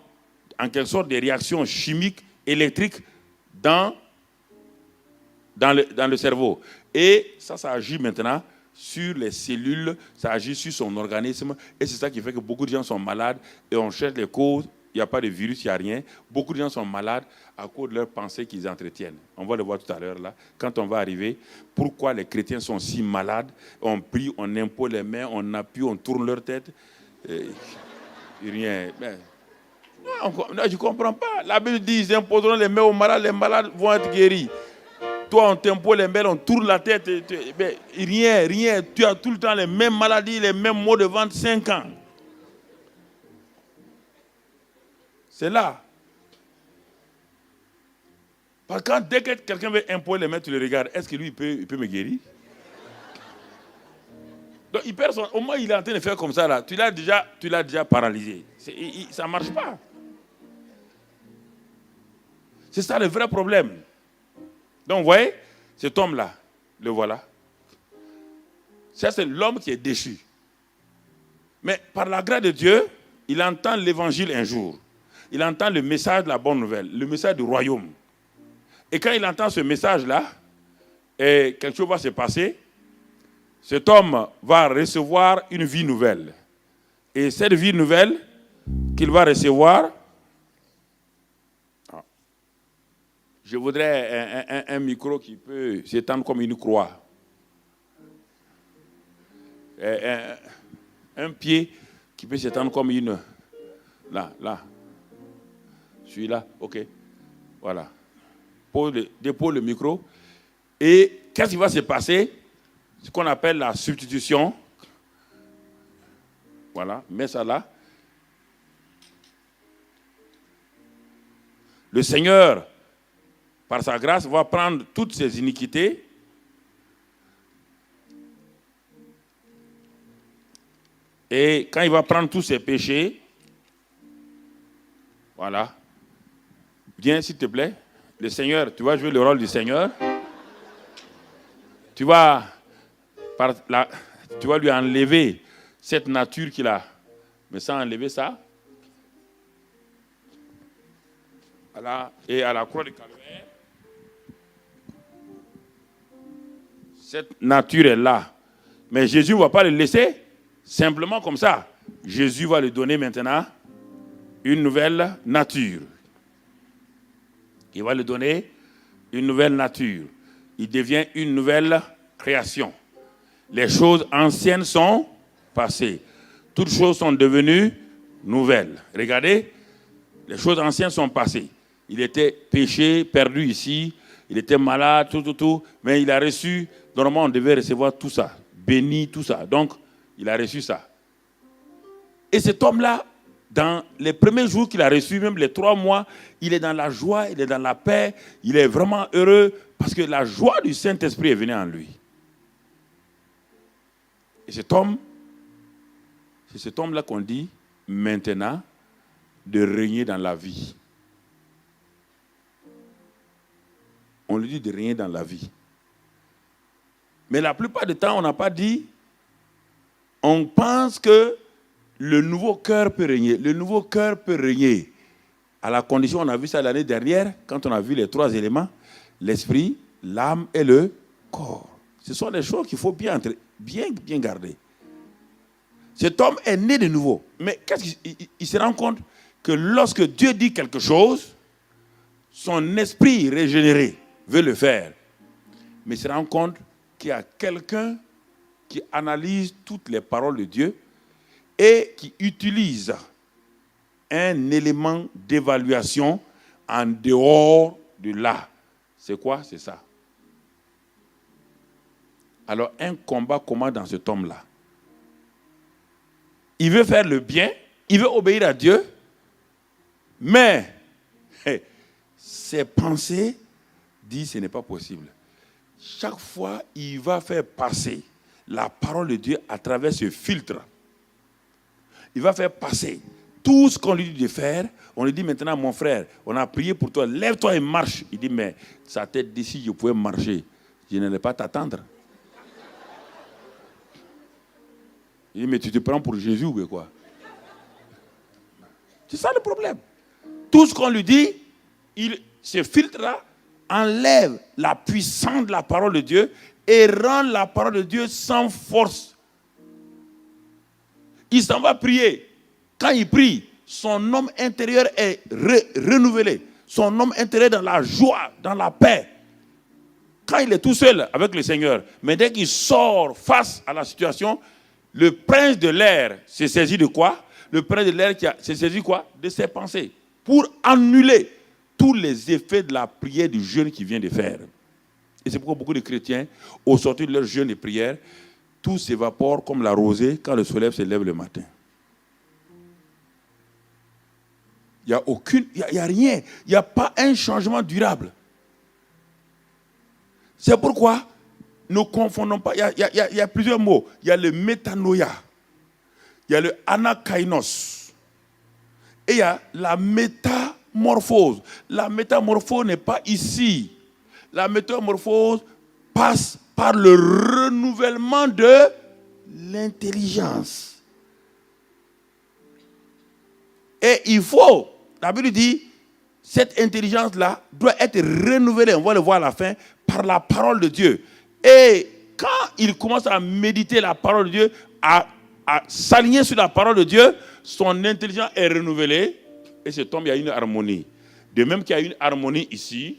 en quelque sorte des réactions chimiques, électriques dans le cerveau. Et ça agit maintenant sur les cellules, ça agit sur son organisme. Et c'est ça qui fait que beaucoup de gens sont malades et on cherche les causes. Il n'y a pas de virus, il n'y a rien. Beaucoup de gens sont malades à cause de leurs pensées qu'ils entretiennent. On va le voir tout à l'heure là. Quand on va arriver, pourquoi les chrétiens sont si malades? On prie, on impose les mains, on appuie, on tourne leur tête. Rien. Non, je ne comprends pas. La Bible dit, ils imposeront les mains aux malades, les malades vont être guéris. Toi, on t'impose les mains, on tourne la tête. Rien. Tu as tout le temps les mêmes maladies, les mêmes maux de ventre, 5 ans. C'est là. Parce que dès que quelqu'un veut imposer les mains, tu le regardes. Est-ce que lui, il peut me guérir? Donc, il perd au moins, il est en train de faire comme ça, là. Tu l'as déjà paralysé. Ça ne marche pas. C'est ça le vrai problème. Donc, vous voyez, cet homme-là, le voilà. Ça, c'est l'homme qui est déchu. Mais par la grâce de Dieu, il entend l'évangile un jour. Il entend le message de la bonne nouvelle, le message du royaume. Et quand il entend ce message-là, quelque chose va se passer. Cet homme va recevoir une vie nouvelle. Et cette vie nouvelle qu'il va recevoir, je voudrais un micro qui peut s'étendre comme une croix. un pied qui peut s'étendre comme une... Là. Celui-là, ok. Voilà. Dépose le micro. Et qu'est-ce qui va se passer? Ce qu'on appelle la substitution. Voilà, mets ça là. Le Seigneur, par sa grâce, va prendre toutes ces iniquités et quand il va prendre tous ces péchés, voilà, viens s'il te plaît, le Seigneur, tu vas jouer le rôle du Seigneur, tu vas lui enlever cette nature qu'il a, mais sans enlever ça. Voilà. Et à la croix de Calvaire, cette nature est là. Mais Jésus ne va pas le laisser simplement comme ça. Jésus va lui donner maintenant une nouvelle nature. Il va lui donner une nouvelle nature. Il devient une nouvelle création. Les choses anciennes sont passées. Toutes choses sont devenues nouvelles. Regardez, les choses anciennes sont passées. Il était péché, perdu ici, il était malade, tout, mais il a reçu, normalement on devait recevoir tout ça, béni, tout ça. Donc, il a reçu ça. Et cet homme-là, dans les premiers jours qu'il a reçu, même les 3 mois, il est dans la joie, il est dans la paix, il est vraiment heureux, parce que la joie du Saint-Esprit est venue en lui. Et cet homme, c'est cet homme-là qu'on dit, maintenant, de régner dans la vie. On lui dit de régner dans la vie. Mais la plupart du temps, on n'a pas dit, on pense que le nouveau cœur peut régner. Le nouveau cœur peut régner. À la condition, on a vu ça l'année dernière, quand on a vu les 3 éléments, l'esprit, l'âme et le corps. Ce sont des choses qu'il faut bien garder. Cet homme est né de nouveau. Mais qu'est-ce qu'il se rend compte que lorsque Dieu dit quelque chose, son esprit régénéré veut le faire. Mais il se rend compte qu'il y a quelqu'un qui analyse toutes les paroles de Dieu et qui utilise un élément d'évaluation en dehors de là. C'est quoi? C'est ça. Alors, un combat commence dans cet homme-là. Il veut faire le bien, il veut obéir à Dieu, mais ses pensées disent que ce n'est pas possible. Chaque fois, il va faire passer la parole de Dieu à travers ce filtre. Il va faire passer tout ce qu'on lui dit de faire. On lui dit maintenant, mon frère, on a prié pour toi, lève-toi et marche. Il dit, mais sa tête dit, si je pouvais marcher, je n'allais pas t'attendre. Il dit, mais tu te prends pour Jésus ou quoi? C'est ça le problème. Tout ce qu'on lui dit, ce filtre-là enlève la puissance de la parole de Dieu et rend la parole de Dieu sans force. Il s'en va prier. Quand il prie, son homme intérieur est renouvelé. Son homme intérieur est dans la joie, dans la paix. Quand il est tout seul avec le Seigneur, mais dès qu'il sort face à la situation, le prince de l'air s'est saisi de quoi? Le prince de l'air s'est saisi quoi? De ses pensées. Pour annuler tous les effets de la prière du jeûne qu'il vient de faire. Et c'est pourquoi beaucoup de chrétiens, au sortir de leur jeûne et prière, tout s'évapore comme la rosée quand le soleil se lève le matin. Il n'y a rien, il n'y a pas un changement durable. C'est pourquoi ne confondons pas, il y a plusieurs mots. Il y a le métanoïa, il y a le anakainos, et il y a la métamorphose. La métamorphose n'est pas ici. La métamorphose passe par le renouvellement de l'intelligence. Et il faut, la Bible dit, cette intelligence-là doit être renouvelée, on va le voir à la fin, par la parole de Dieu. Et quand il commence à méditer la parole de Dieu, à s'aligner sur la parole de Dieu, son intelligence est renouvelée et cet homme, il y a une harmonie. De même qu'il y a une harmonie ici,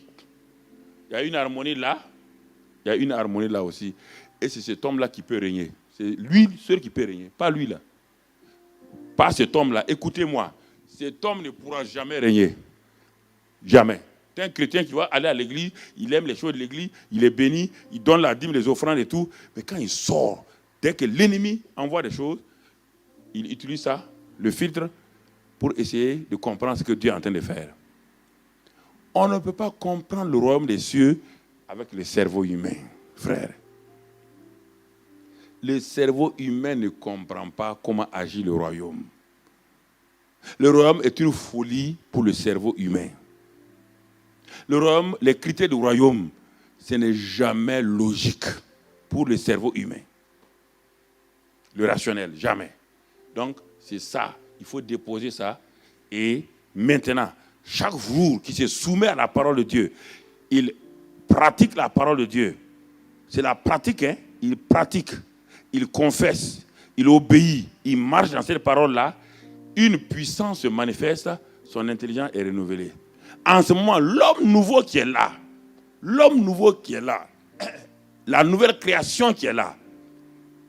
il y a une harmonie là, il y a une harmonie là aussi. Et c'est cet homme-là qui peut régner. C'est lui seul qui peut régner, pas lui là. Pas cet homme-là. Écoutez-moi, cet homme ne pourra jamais régner. Jamais. C'est un chrétien qui va aller à l'église, il aime les choses de l'église, il est béni, il donne la dîme, les offrandes et tout. Mais quand il sort, dès que l'ennemi envoie des choses, il utilise ça, le filtre, pour essayer de comprendre ce que Dieu est en train de faire. On ne peut pas comprendre le royaume des cieux avec le cerveau humain, frère. Le cerveau humain ne comprend pas comment agit le royaume. Le royaume est une folie pour le cerveau humain. Le royaume, les critères du royaume, ce n'est jamais logique pour le cerveau humain. Le rationnel, jamais. Donc, c'est ça. Il faut déposer ça. Et maintenant, chaque jour qui se soumet à la parole de Dieu, il pratique la parole de Dieu. C'est la pratique, hein? Il pratique, il confesse, il obéit, il marche dans cette parole-là. Une puissance se manifeste, son intelligence est renouvelée. En ce moment, l'homme nouveau qui est là, la nouvelle création qui est là,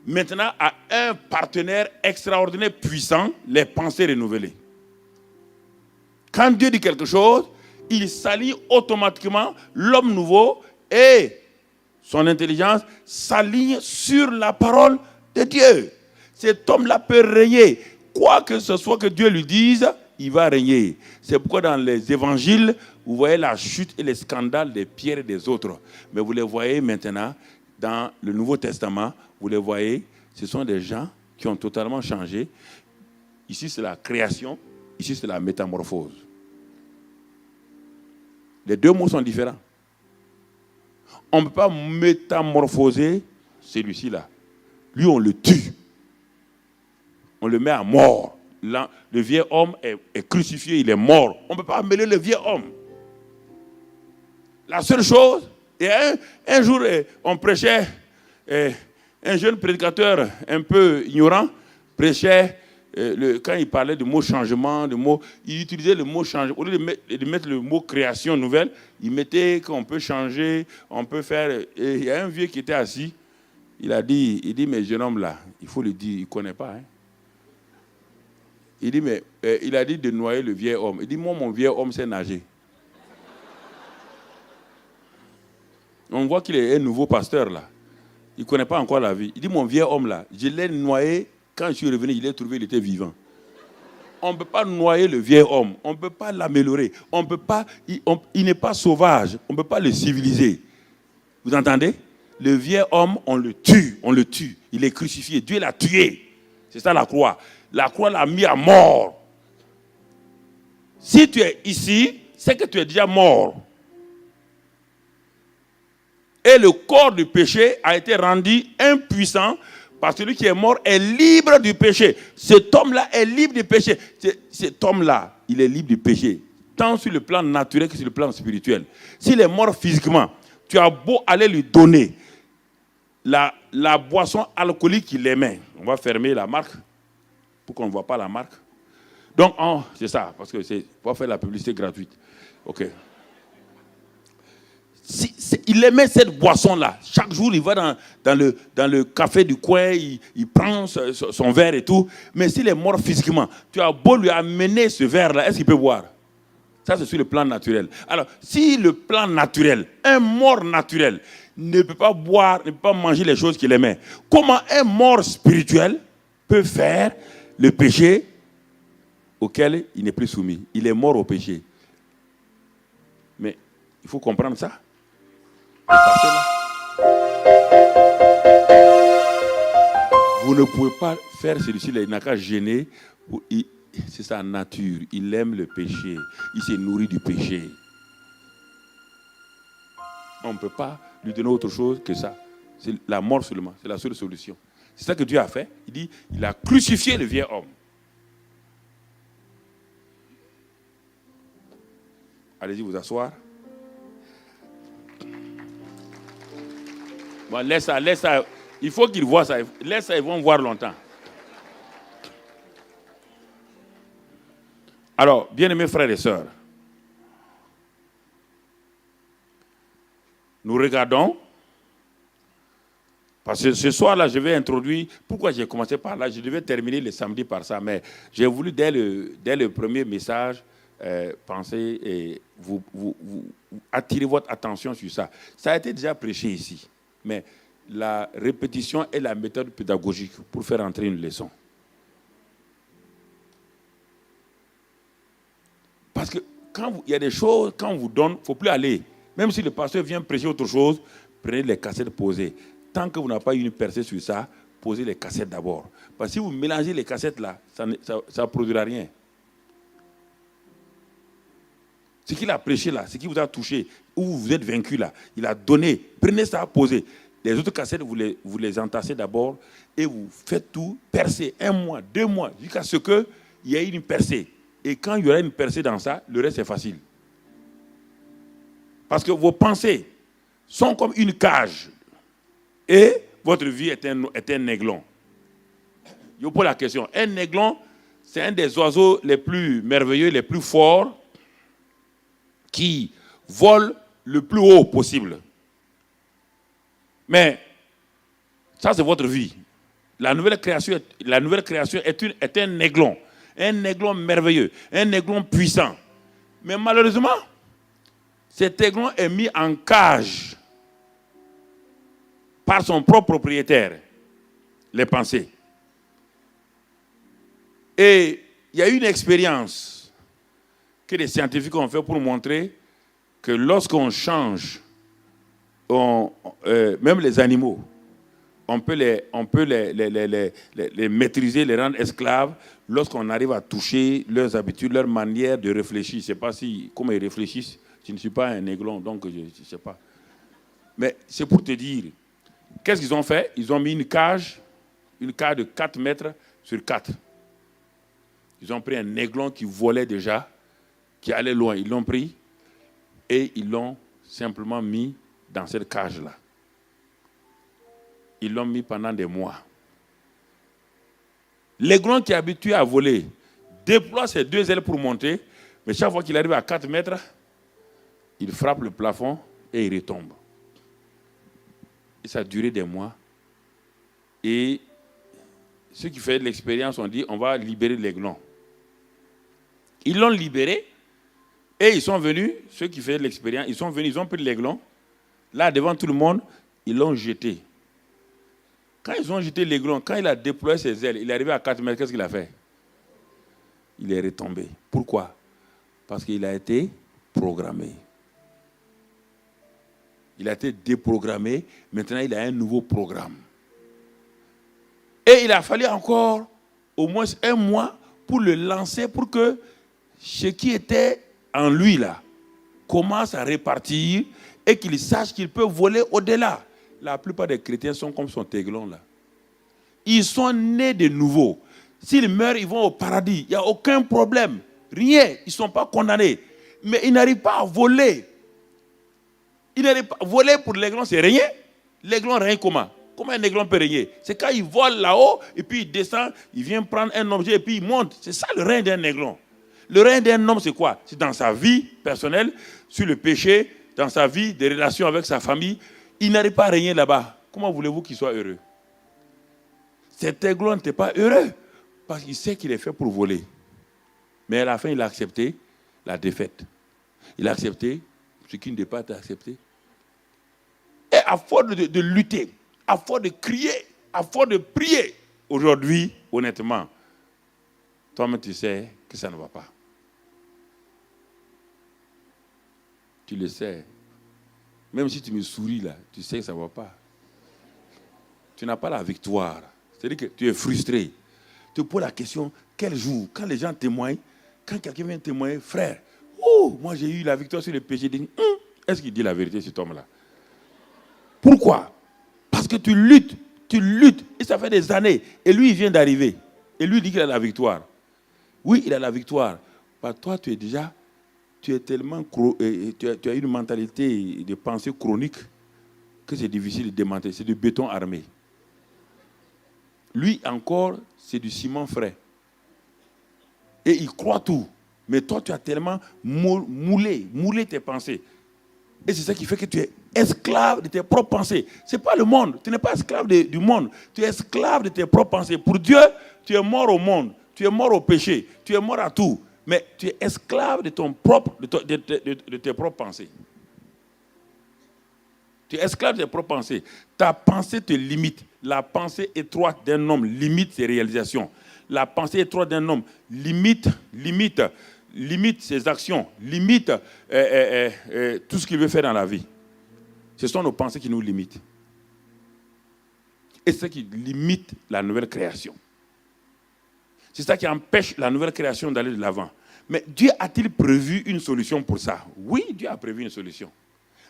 maintenant a un partenaire extraordinaire, puissant, les pensées renouvelées. Quand Dieu dit quelque chose, il s'aligne automatiquement, l'homme nouveau et son intelligence s'aligne sur la parole de Dieu. Cet homme-là peut régner. Quoi que ce soit que Dieu lui dise, il va régner. C'est pourquoi dans les évangiles, vous voyez la chute et les scandales des Pierre et des autres. Mais vous les voyez maintenant dans le Nouveau Testament, vous les voyez, ce sont des gens qui ont totalement changé. Ici, c'est la création, ici, c'est la métamorphose. Les deux mots sont différents. On ne peut pas métamorphoser celui-ci-là. Lui, on le tue. On le met à mort. Le vieil homme est crucifié, il est mort. On ne peut pas mêler le vieil homme. La seule chose, et un jour, on prêchait, un jeune prédicateur un peu ignorant prêchait, quand il parlait du mot changement, il utilisait le mot changement. Au lieu de mettre le mot création nouvelle, il mettait qu'on peut changer, on peut faire. Et il y a un vieux qui était assis, il dit, mais jeune homme là, il faut le dire, il ne connaît pas. Hein. Il dit, mais il a dit de noyer le vieil homme. Il dit, moi, mon vieil homme sait nager. On voit qu'il est un nouveau pasteur là. Il ne connaît pas encore la vie. Il dit, mon vieil homme là, je l'ai noyé. Quand je suis revenu, je l'ai trouvé, il était vivant. On ne peut pas noyer le vieil homme. On ne peut pas l'améliorer. On peut pas, il n'est pas sauvage. On ne peut pas le civiliser. Vous entendez? Le vieil homme, on le tue. On le tue. Il est crucifié. Dieu l'a tué. C'est ça la croix. La croix l'a mis à mort. Si tu es ici, c'est que tu es déjà mort. Et le corps du péché a été rendu impuissant parce que celui qui est mort est libre du péché. Cet homme-là est libre du péché. Cet homme-là, il est libre du péché, tant sur le plan naturel que sur le plan spirituel. S'il est mort physiquement, tu as beau aller lui donner la boisson alcoolique qu'il aimait. On va fermer la marque pour qu'on ne voit pas la marque. Donc, c'est ça, parce que c'est pour faire la publicité gratuite. OK. Il aimait cette boisson-là. Chaque jour, il va dans le café du coin, il prend son verre et tout. Mais s'il est mort physiquement, tu as beau lui amener ce verre-là, est-ce qu'il peut boire? Ça, c'est sur le plan naturel. Alors, si le plan naturel, un mort naturel, ne peut pas boire, ne peut pas manger les choses qu'il aimait, comment un mort spirituel peut faire le péché auquel il n'est plus soumis? Il est mort au péché. Mais il faut comprendre ça. Vous ne pouvez pas faire celui-ci, il n'a qu'à gêner. C'est sa nature. Il aime le péché. Il se nourrit du péché. On ne peut pas lui donner autre chose que ça. C'est la mort seulement. C'est la seule solution. C'est ça que Dieu a fait. Il dit, il a crucifié le vieil homme. Allez-y vous asseoir. Bon, laisse ça. Il faut qu'ils voient ça. Laisse ça, ils vont voir longtemps. Alors, bien-aimés frères et sœurs, nous regardons Parce que ce soir-là, je vais introduire... Pourquoi j'ai commencé par là? Je devais terminer le samedi par ça, mais j'ai voulu, dès le premier message, penser et vous attirer votre attention sur ça. Ça a été déjà prêché ici, mais la répétition est la méthode pédagogique pour faire entrer une leçon. Parce que il y a des choses, quand on vous donne, il ne faut plus aller. Même si le pasteur vient prêcher autre chose, prenez les cassettes posées. Tant que vous n'avez pas eu une percée sur ça, posez les cassettes d'abord. Parce que si vous mélangez les cassettes là, ça ne produira rien. Ce qu'il a prêché là, ce qui vous a touché, où vous êtes vaincu là, il a donné. Prenez ça, posez. Les autres cassettes, vous les entassez d'abord et vous faites tout, percer 1 mois, 2 mois, jusqu'à ce qu'il y ait une percée. Et quand il y aura une percée dans ça, le reste est facile. Parce que vos pensées sont comme une cage. Et votre vie est un aiglon. Je vous pose la question. Un aiglon, c'est un des oiseaux les plus merveilleux, les plus forts, qui vole le plus haut possible. Mais ça, c'est votre vie. La nouvelle création est un aiglon merveilleux, un aiglon puissant. Mais malheureusement, cet aiglon est mis en cage par son propre propriétaire, les pensées. Et il y a une expérience que les scientifiques ont fait pour montrer que lorsqu'on change, même les animaux, on peut les maîtriser, les rendre esclaves lorsqu'on arrive à toucher leurs habitudes, leur manière de réfléchir. Je ne sais pas comment ils réfléchissent. Je ne suis pas un aiglon, donc je ne sais pas. Mais c'est pour te dire, qu'est-ce qu'ils ont fait? Ils ont mis une cage de 4 mètres sur 4. Ils ont pris un aiglon qui volait déjà, qui allait loin. Ils l'ont pris et ils l'ont simplement mis dans cette cage-là. Ils l'ont mis pendant des mois. L'aiglon qui est habitué à voler déploie ses 2 ailes pour monter, mais chaque fois qu'il arrive à 4 mètres, il frappe le plafond et il retombe. Et ça a duré des mois. Et ceux qui font de l'expérience ont dit, on va libérer l'aiglon. Ils l'ont libéré et ils sont venus, ceux qui font de l'expérience, ils sont venus, ils ont pris l'aiglon. Là, devant tout le monde, ils l'ont jeté. Quand ils ont jeté l'aiglon, quand il a déployé ses ailes, il est arrivé à 4 mètres, qu'est-ce qu'il a fait? Il est retombé. Pourquoi? Parce qu'il a été programmé. Il a été déprogrammé. Maintenant, il a un nouveau programme. Et il a fallu encore au moins 1 mois pour le lancer, pour que ce qui était en lui là commence à répartir et qu'il sache qu'il peut voler au-delà. La plupart des chrétiens sont comme son aiglon là. Ils sont nés de nouveau. S'ils meurent, ils vont au paradis. Il n'y a aucun problème. Rien. Ils ne sont pas condamnés. Mais ils n'arrivent pas à voler. Voler pour l'aiglon, c'est rien. L'aiglon règne comment? Comment un aiglon peut régner? C'est quand il vole là-haut, et puis il descend, il vient prendre un objet, et puis il monte. C'est ça le règne d'un aiglon. Le règne d'un homme, c'est quoi? C'est dans sa vie personnelle, sur le péché, dans sa vie, des relations avec sa famille. Il n'arrive pas à régner là-bas. Comment voulez-vous qu'il soit heureux? Cet aiglon n'était pas heureux, parce qu'il sait qu'il est fait pour voler. Mais à la fin, il a accepté la défaite. Il a accepté ce qui ne devait pas être accepté. Et à force de lutter, à force de crier, à force de prier, aujourd'hui, honnêtement, toi-même tu sais que ça ne va pas. Tu le sais. Même si tu me souris là, tu sais que ça ne va pas. Tu n'as pas la victoire. C'est-à-dire que tu es frustré. Tu te poses la question, quel jour, quand les gens témoignent, quand quelqu'un vient témoigner, frère, oh, moi j'ai eu la victoire sur le péché. Est-ce qu'il dit la vérité, cet homme-là? Pourquoi? Parce que tu luttes, et ça fait des années. Et lui, il vient d'arriver. Et lui, il dit qu'il a la victoire. Oui, il a la victoire. Mais toi, tu es tellement, tu as une mentalité de pensée chronique que c'est difficile de démanteler. C'est du béton armé. Lui, encore, c'est du ciment frais. Et il croit tout. Mais toi, tu as tellement moulé tes pensées. Et c'est ça qui fait que tu es esclave de tes propres pensées. Ce n'est pas le monde. Tu n'es pas esclave du monde. Tu es esclave de tes propres pensées. Pour Dieu, tu es mort au monde. Tu es mort au péché. Tu es mort à tout. Mais tu es esclave de tes propres pensées. Tu es esclave de tes propres pensées. Ta pensée te limite. La pensée étroite d'un homme limite ses réalisations. La pensée étroite d'un homme limite ses actions, limite tout ce qu'il veut faire dans la vie. Ce sont nos pensées qui nous limitent. Et c'est ça qui limite la nouvelle création. C'est ça qui empêche la nouvelle création d'aller de l'avant. Mais Dieu a-t-il prévu une solution pour ça? Oui, Dieu a prévu une solution.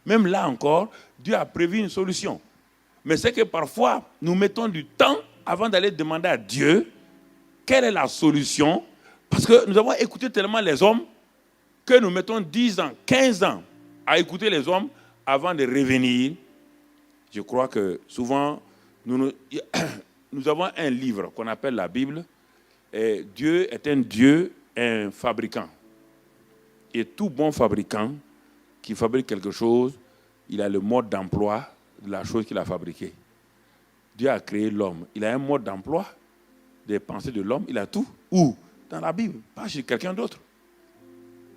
Même là encore, Dieu a prévu une solution. Mais c'est que parfois, nous mettons du temps avant d'aller demander à Dieu quelle est la solution. Parce que nous avons écouté tellement les hommes que nous mettons 10 ans, 15 ans à écouter les hommes avant de revenir. Je crois que souvent, nous avons un livre qu'on appelle la Bible. Et Dieu est un Dieu, un fabricant. Et tout bon fabricant qui fabrique quelque chose, il a le mode d'emploi de la chose qu'il a fabriquée. Dieu a créé l'homme. Il a un mode d'emploi des pensées de l'homme. Il a tout. Où? Dans la Bible, pas chez quelqu'un d'autre.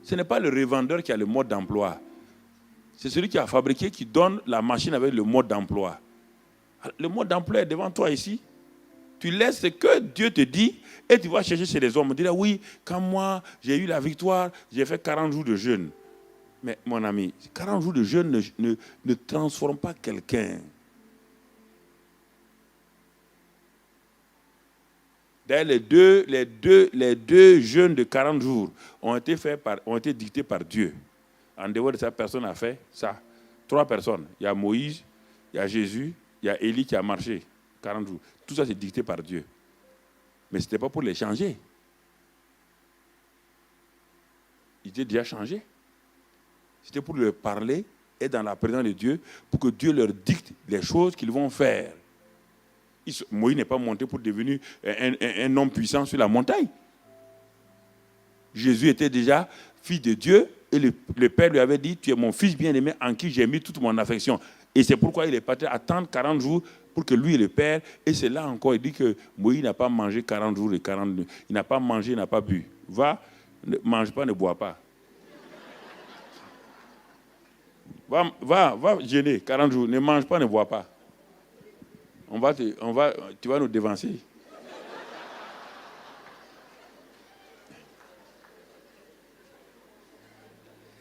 Ce n'est pas le revendeur qui a le mode d'emploi. C'est celui qui a fabriqué qui donne la machine avec le mode d'emploi. Le mode d'emploi est devant toi ici. Tu laisses ce que Dieu te dit et tu vas chercher chez les hommes. Tu dis, oui, quand moi, j'ai eu la victoire, j'ai fait 40 jours de jeûne. Mais mon ami, 40 jours de jeûne ne transforment pas quelqu'un. D'ailleurs, les deux jeûnes de 40 jours ont été dictés par Dieu. En dehors de ça, personne n'a fait ça. 3 personnes. Il y a Moïse, il y a Jésus, il y a Élie qui a marché 40 jours. Tout ça, c'est dicté par Dieu. Mais ce n'était pas pour les changer. Ils étaient déjà changés. C'était pour leur parler, être dans la présence de Dieu, pour que Dieu leur dicte les choses qu'ils vont faire. Moïse n'est pas monté pour devenir un homme puissant sur la montagne. Jésus était déjà fils de Dieu et le Père lui avait dit, tu es mon fils bien-aimé en qui j'ai mis toute mon affection. Et c'est pourquoi il est parti attendre 40 jours pour que lui et le Père, et c'est là encore, il dit que Moïse n'a pas mangé 40 jours et 40 nuits. Il n'a pas mangé, il n'a pas bu. Va, ne mange pas, ne bois pas. Va jeûner 40 jours, ne mange pas, ne bois pas. Tu vas nous dévancer.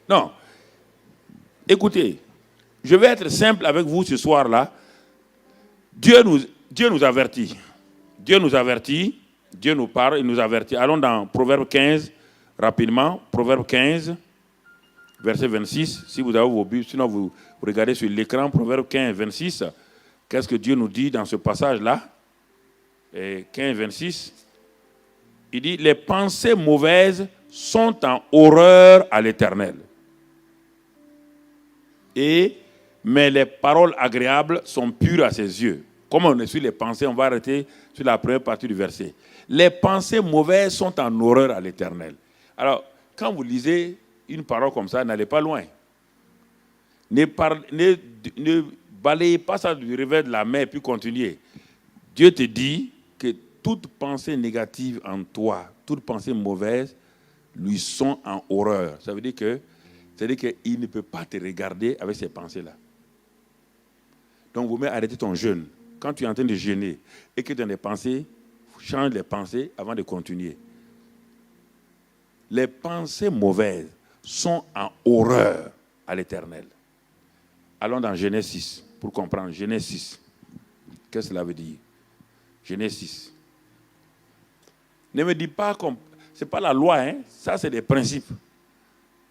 Non. Écoutez, je vais être simple avec vous ce soir-là. Dieu nous avertit. Dieu nous avertit. Dieu nous parle, il nous avertit. Allons dans Proverbe 15, rapidement. Proverbe 15, verset 26. Si vous avez vos Bibles, sinon vous regardez sur l'écran. Proverbe 15, 26. Qu'est-ce que Dieu nous dit dans ce passage-là? 15, 26. Il dit, les pensées mauvaises sont en horreur à l'Éternel. Mais les paroles agréables sont pures à ses yeux. Comme on est sur les pensées, on va arrêter sur la première partie du verset. Les pensées mauvaises sont en horreur à l'Éternel. Alors, quand vous lisez une parole comme ça, n'allez pas loin. Ne balayez pas ça du revers de la main et puis continuez. Dieu te dit que toute pensée négative en toi, toute pensée mauvaise, lui sont en horreur. Ça veut dire qu'il ne peut pas te regarder avec ces pensées-là. Donc, vous mettez arrêter ton jeûne. Quand tu es en train de jeûner et que tu as des pensées, change les pensées avant de continuer. Les pensées mauvaises sont en horreur à l'Éternel. Allons dans Genèse 6 pour comprendre. Genèse 6. Qu'est-ce que cela veut dire? Genèse 6. Ne me dis pas comme... Ce n'est pas la loi, hein? Ça c'est des principes.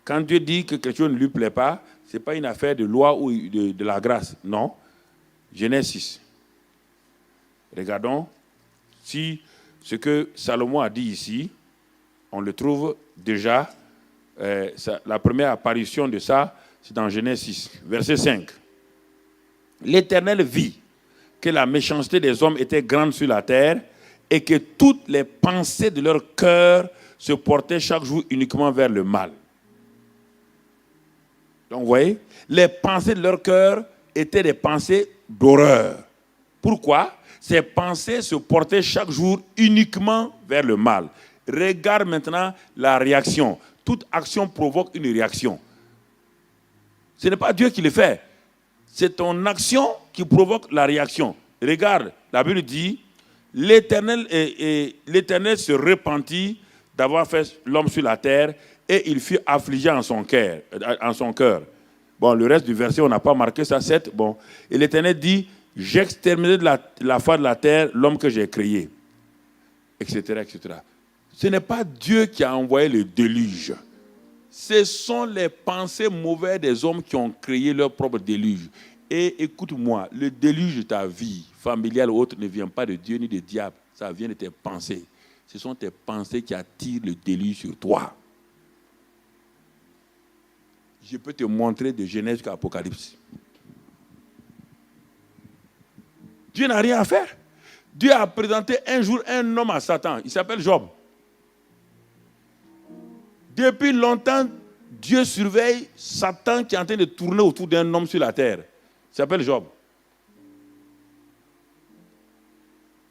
Quand Dieu dit que quelque chose ne lui plaît pas, ce n'est pas une affaire de loi ou de la grâce. Non. Genèse 6. Regardons si ce que Salomon a dit ici, on le trouve déjà, la première apparition de ça, c'est dans Genèse 6, verset 5. L'Éternel vit que la méchanceté des hommes était grande sur la terre et que toutes les pensées de leur cœur se portaient chaque jour uniquement vers le mal. Donc, vous voyez, les pensées de leur cœur étaient des pensées d'horreur. Pourquoi? Ces pensées se portaient chaque jour uniquement vers le mal. Regarde maintenant la réaction. Toute action provoque une réaction. Ce n'est pas Dieu qui le fait. C'est ton action qui provoque la réaction. Regarde, la Bible dit, l'Éternel se repentit d'avoir fait l'homme sur la terre et il fut affligé en son cœur. Bon, le reste du verset, on n'a pas marqué ça, 7. Bon. Et l'Éternel dit, j'exterminerai de la face de la terre l'homme que j'ai créé, etc., etc. Ce n'est pas Dieu qui a envoyé le déluge. Ce sont les pensées mauvaises des hommes qui ont créé leur propre déluge. Et écoute-moi, le déluge de ta vie, familiale ou autre, ne vient pas de Dieu ni du diable. Ça vient de tes pensées. Ce sont tes pensées qui attirent le déluge sur toi. Je peux te montrer de Genèse jusqu'à Apocalypse. Dieu n'a rien à faire. Dieu a présenté un jour un homme à Satan. Il s'appelle Job. Depuis longtemps, Dieu surveille Satan qui est en train de tourner autour d'un homme sur la terre. Il s'appelle Job.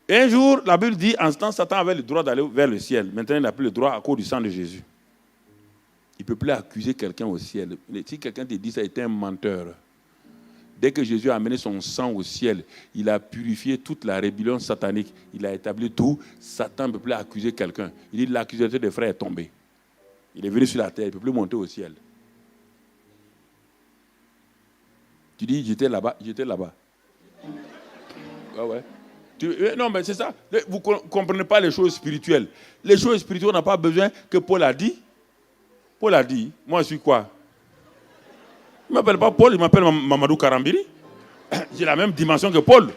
Et un jour, la Bible dit, en ce temps, Satan avait le droit d'aller vers le ciel. Maintenant, il n'a plus le droit à cause du sang de Jésus. Il ne peut plus accuser quelqu'un au ciel. Si quelqu'un te dit ça, il était un menteur. Dès que Jésus a amené son sang au ciel, il a purifié toute la rébellion satanique. Il a établi tout. Satan ne peut plus accuser quelqu'un. Il dit l'accusateur des frères est tombé. Il est venu sur la terre, il ne peut plus monter au ciel. Tu dis, j'étais là-bas. Ouais. Non, mais c'est ça. Vous ne comprenez pas les choses spirituelles. Les choses spirituelles, on n'a pas besoin que Paul a dit. Paul a dit, moi je suis quoi? Il ne m'appelle pas Paul, il m'appelle Mamadou Karambiri. J'ai la même dimension que Paul.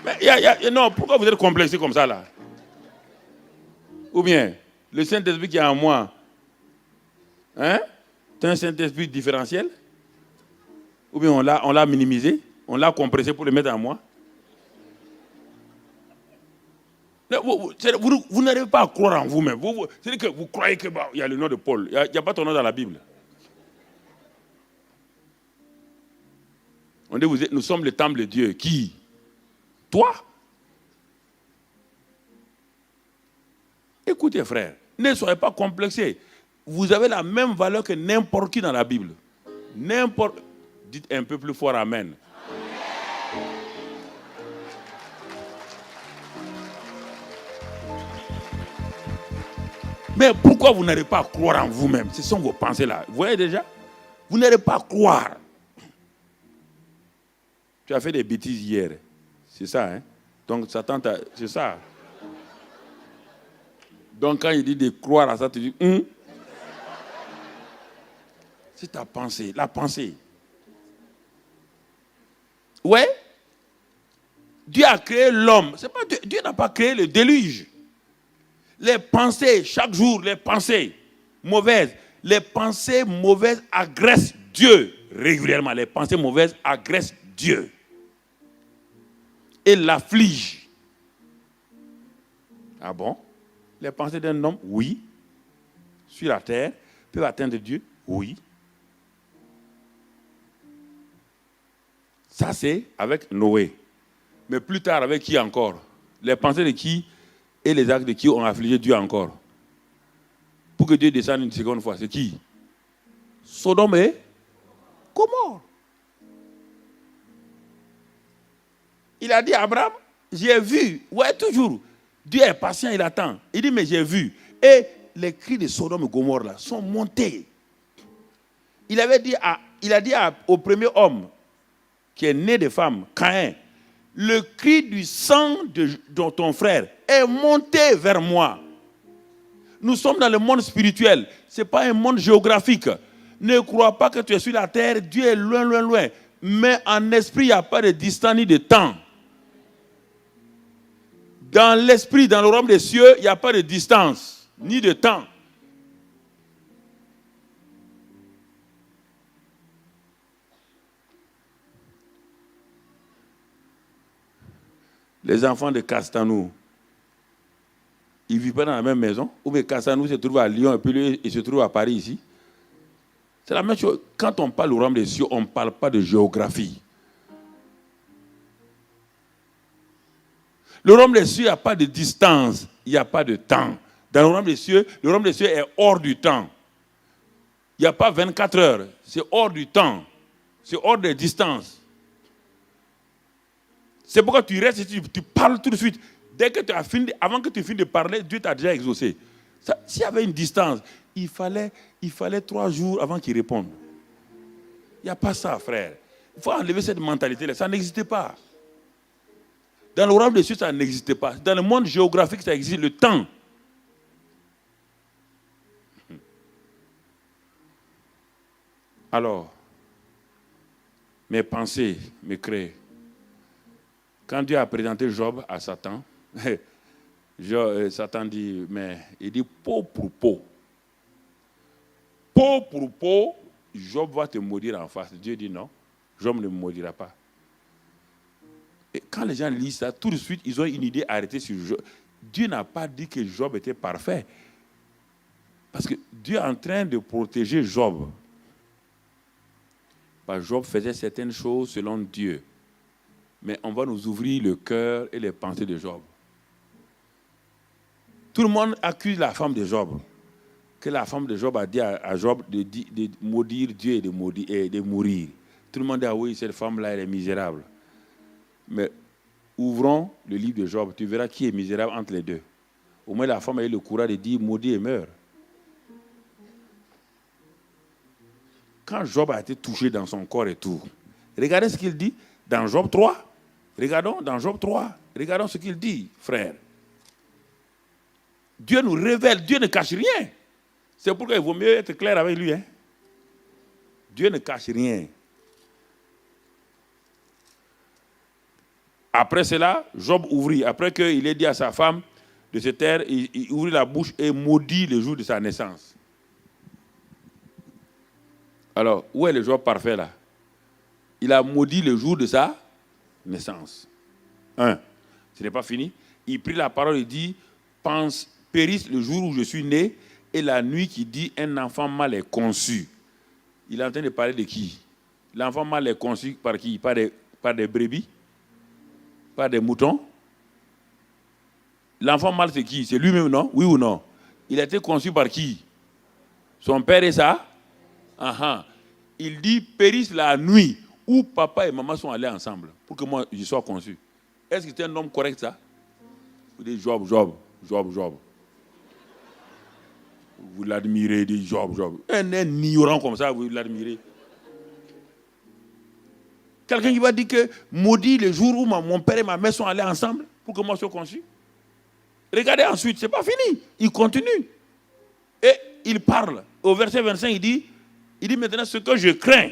Mais non, pourquoi vous êtes complexé comme ça là? Ou bien, le Saint-Esprit qui est en moi, hein? C'est un Saint-Esprit différentiel? Ou bien on l'a minimisé, on l'a compressé pour le mettre en moi? Vous n'arrivez pas à croire en vous-même. C'est-à-dire que vous croyez qu'il y a le nom de Paul. Il n'y a pas ton nom dans la Bible. On dit, nous sommes le temple de Dieu. Qui? Toi? Écoutez, frère, ne soyez pas complexés. Vous avez la même valeur que n'importe qui dans la Bible. Dites un peu plus fort Amen. Mais pourquoi vous n'allez pas croire en vous-même? Ce sont vos pensées là. Vous voyez déjà? Vous n'allez pas croire. Tu as fait des bêtises hier. C'est ça, hein? Donc Satan, c'est ça. Donc quand il dit de croire à ça, tu dis, c'est ta pensée, la pensée. Ouais? Dieu a créé l'homme. C'est pas Dieu n'a pas créé le déluge. Les pensées, chaque jour, les pensées mauvaises agressent Dieu régulièrement. Les pensées mauvaises agressent Dieu et l'affligent. Ah bon? Les pensées d'un homme, oui. Sur la terre, peuvent atteindre Dieu, oui. Ça, c'est avec Noé. Mais plus tard, avec qui encore? Les pensées de qui et les actes de qui ont affligé Dieu encore? Pour que Dieu descende une seconde fois, c'est qui? Sodome et Gomorrhe. Il a dit à Abraham, j'ai vu. Ouais, toujours. Dieu est patient, il attend. Il dit, mais j'ai vu. Et les cris de Sodome et Gomorrhe là, sont montés. Il a dit au premier homme qui est né de femme, Caïn, le cri du sang de ton frère est monté vers moi. Nous sommes dans le monde spirituel. Ce n'est pas un monde géographique. Ne crois pas que tu es sur la terre. Dieu est loin, loin, loin. Mais en esprit, il n'y a pas de distance ni de temps. Dans l'esprit, dans le royaume des cieux, il n'y a pas de distance ni de temps. Les enfants de Castanou, ils ne vivent pas dans la même maison. Ou bien Castanou se trouve à Lyon et puis lui, il se trouve à Paris ici. C'est la même chose. Quand on parle au royaume des cieux, on ne parle pas de géographie. Le royaume des cieux, il n'y a pas de distance, il n'y a pas de temps. Dans le royaume des cieux est hors du temps. Il n'y a pas 24 heures, c'est hors du temps. C'est hors des distances. C'est pourquoi tu restes et tu parles tout de suite. Dès que tu as fini, avant que tu finisses de parler, Dieu t'a déjà exaucé. S'il y avait une distance, il fallait 3 jours avant qu'il réponde. Il n'y a pas ça, frère. Il faut enlever cette mentalité-là. Ça n'existait pas. Dans le royaume des cieux, ça n'existait pas. Dans le monde géographique, ça existe, le temps. Alors, mes pensées me créent. Quand Dieu a présenté Job à Satan, Satan dit, mais il dit peau pour peau. Peau pour peau, Job va te maudire en face. Dieu dit non, Job ne me maudira pas. Et quand les gens lisent ça, tout de suite, ils ont une idée arrêtée sur Job. Dieu n'a pas dit que Job était parfait. Parce que Dieu est en train de protéger Job. Job faisait certaines choses selon Dieu. Mais on va nous ouvrir le cœur et les pensées de Job. Tout le monde accuse la femme de Job. Que la femme de Job a dit à Job de maudire Dieu et de mourir. Tout le monde dit, ah oui, cette femme-là, elle est misérable. Mais ouvrons le livre de Job, tu verras qui est misérable entre les deux. Au moins la femme a eu le courage de dire, maudit et meurt. Quand Job a été touché dans son corps et tout, regardez ce qu'il dit dans Job 3. Regardons dans Job 3. Regardons ce qu'il dit, frère. Dieu nous révèle, Dieu ne cache rien. C'est pourquoi il vaut mieux être clair avec lui. Dieu ne cache rien. Après cela, Job ouvrit. Après qu'il ait dit à sa femme de se taire, il ouvrit la bouche et maudit le jour de sa naissance. Alors, où est le Job parfait là? Il a maudit le jour de sa naissance. Ce n'est pas fini. Il prit la parole et dit, périsse le jour où je suis né et la nuit qui dit un enfant mal est conçu. Il est en train de parler de qui? L'enfant mal est conçu par qui? Par des brebis? Par des moutons? L'enfant mal c'est qui? C'est lui-même, non? Oui ou non? Il a été conçu par qui? Son père et ça? Il dit, périsse la nuit où papa et maman sont allés ensemble pour que moi je sois conçu. Est-ce que c'est un homme correct ça? Vous dites Job. Vous l'admirez, dit Job. Un ignorant comme ça, vous l'admirez. Quelqu'un qui va dire que maudit le jour où mon père et ma mère sont allés ensemble pour que moi je sois conçu. Regardez ensuite, c'est pas fini. Il continue. Et il parle. Au verset 25, il dit maintenant ce que je crains,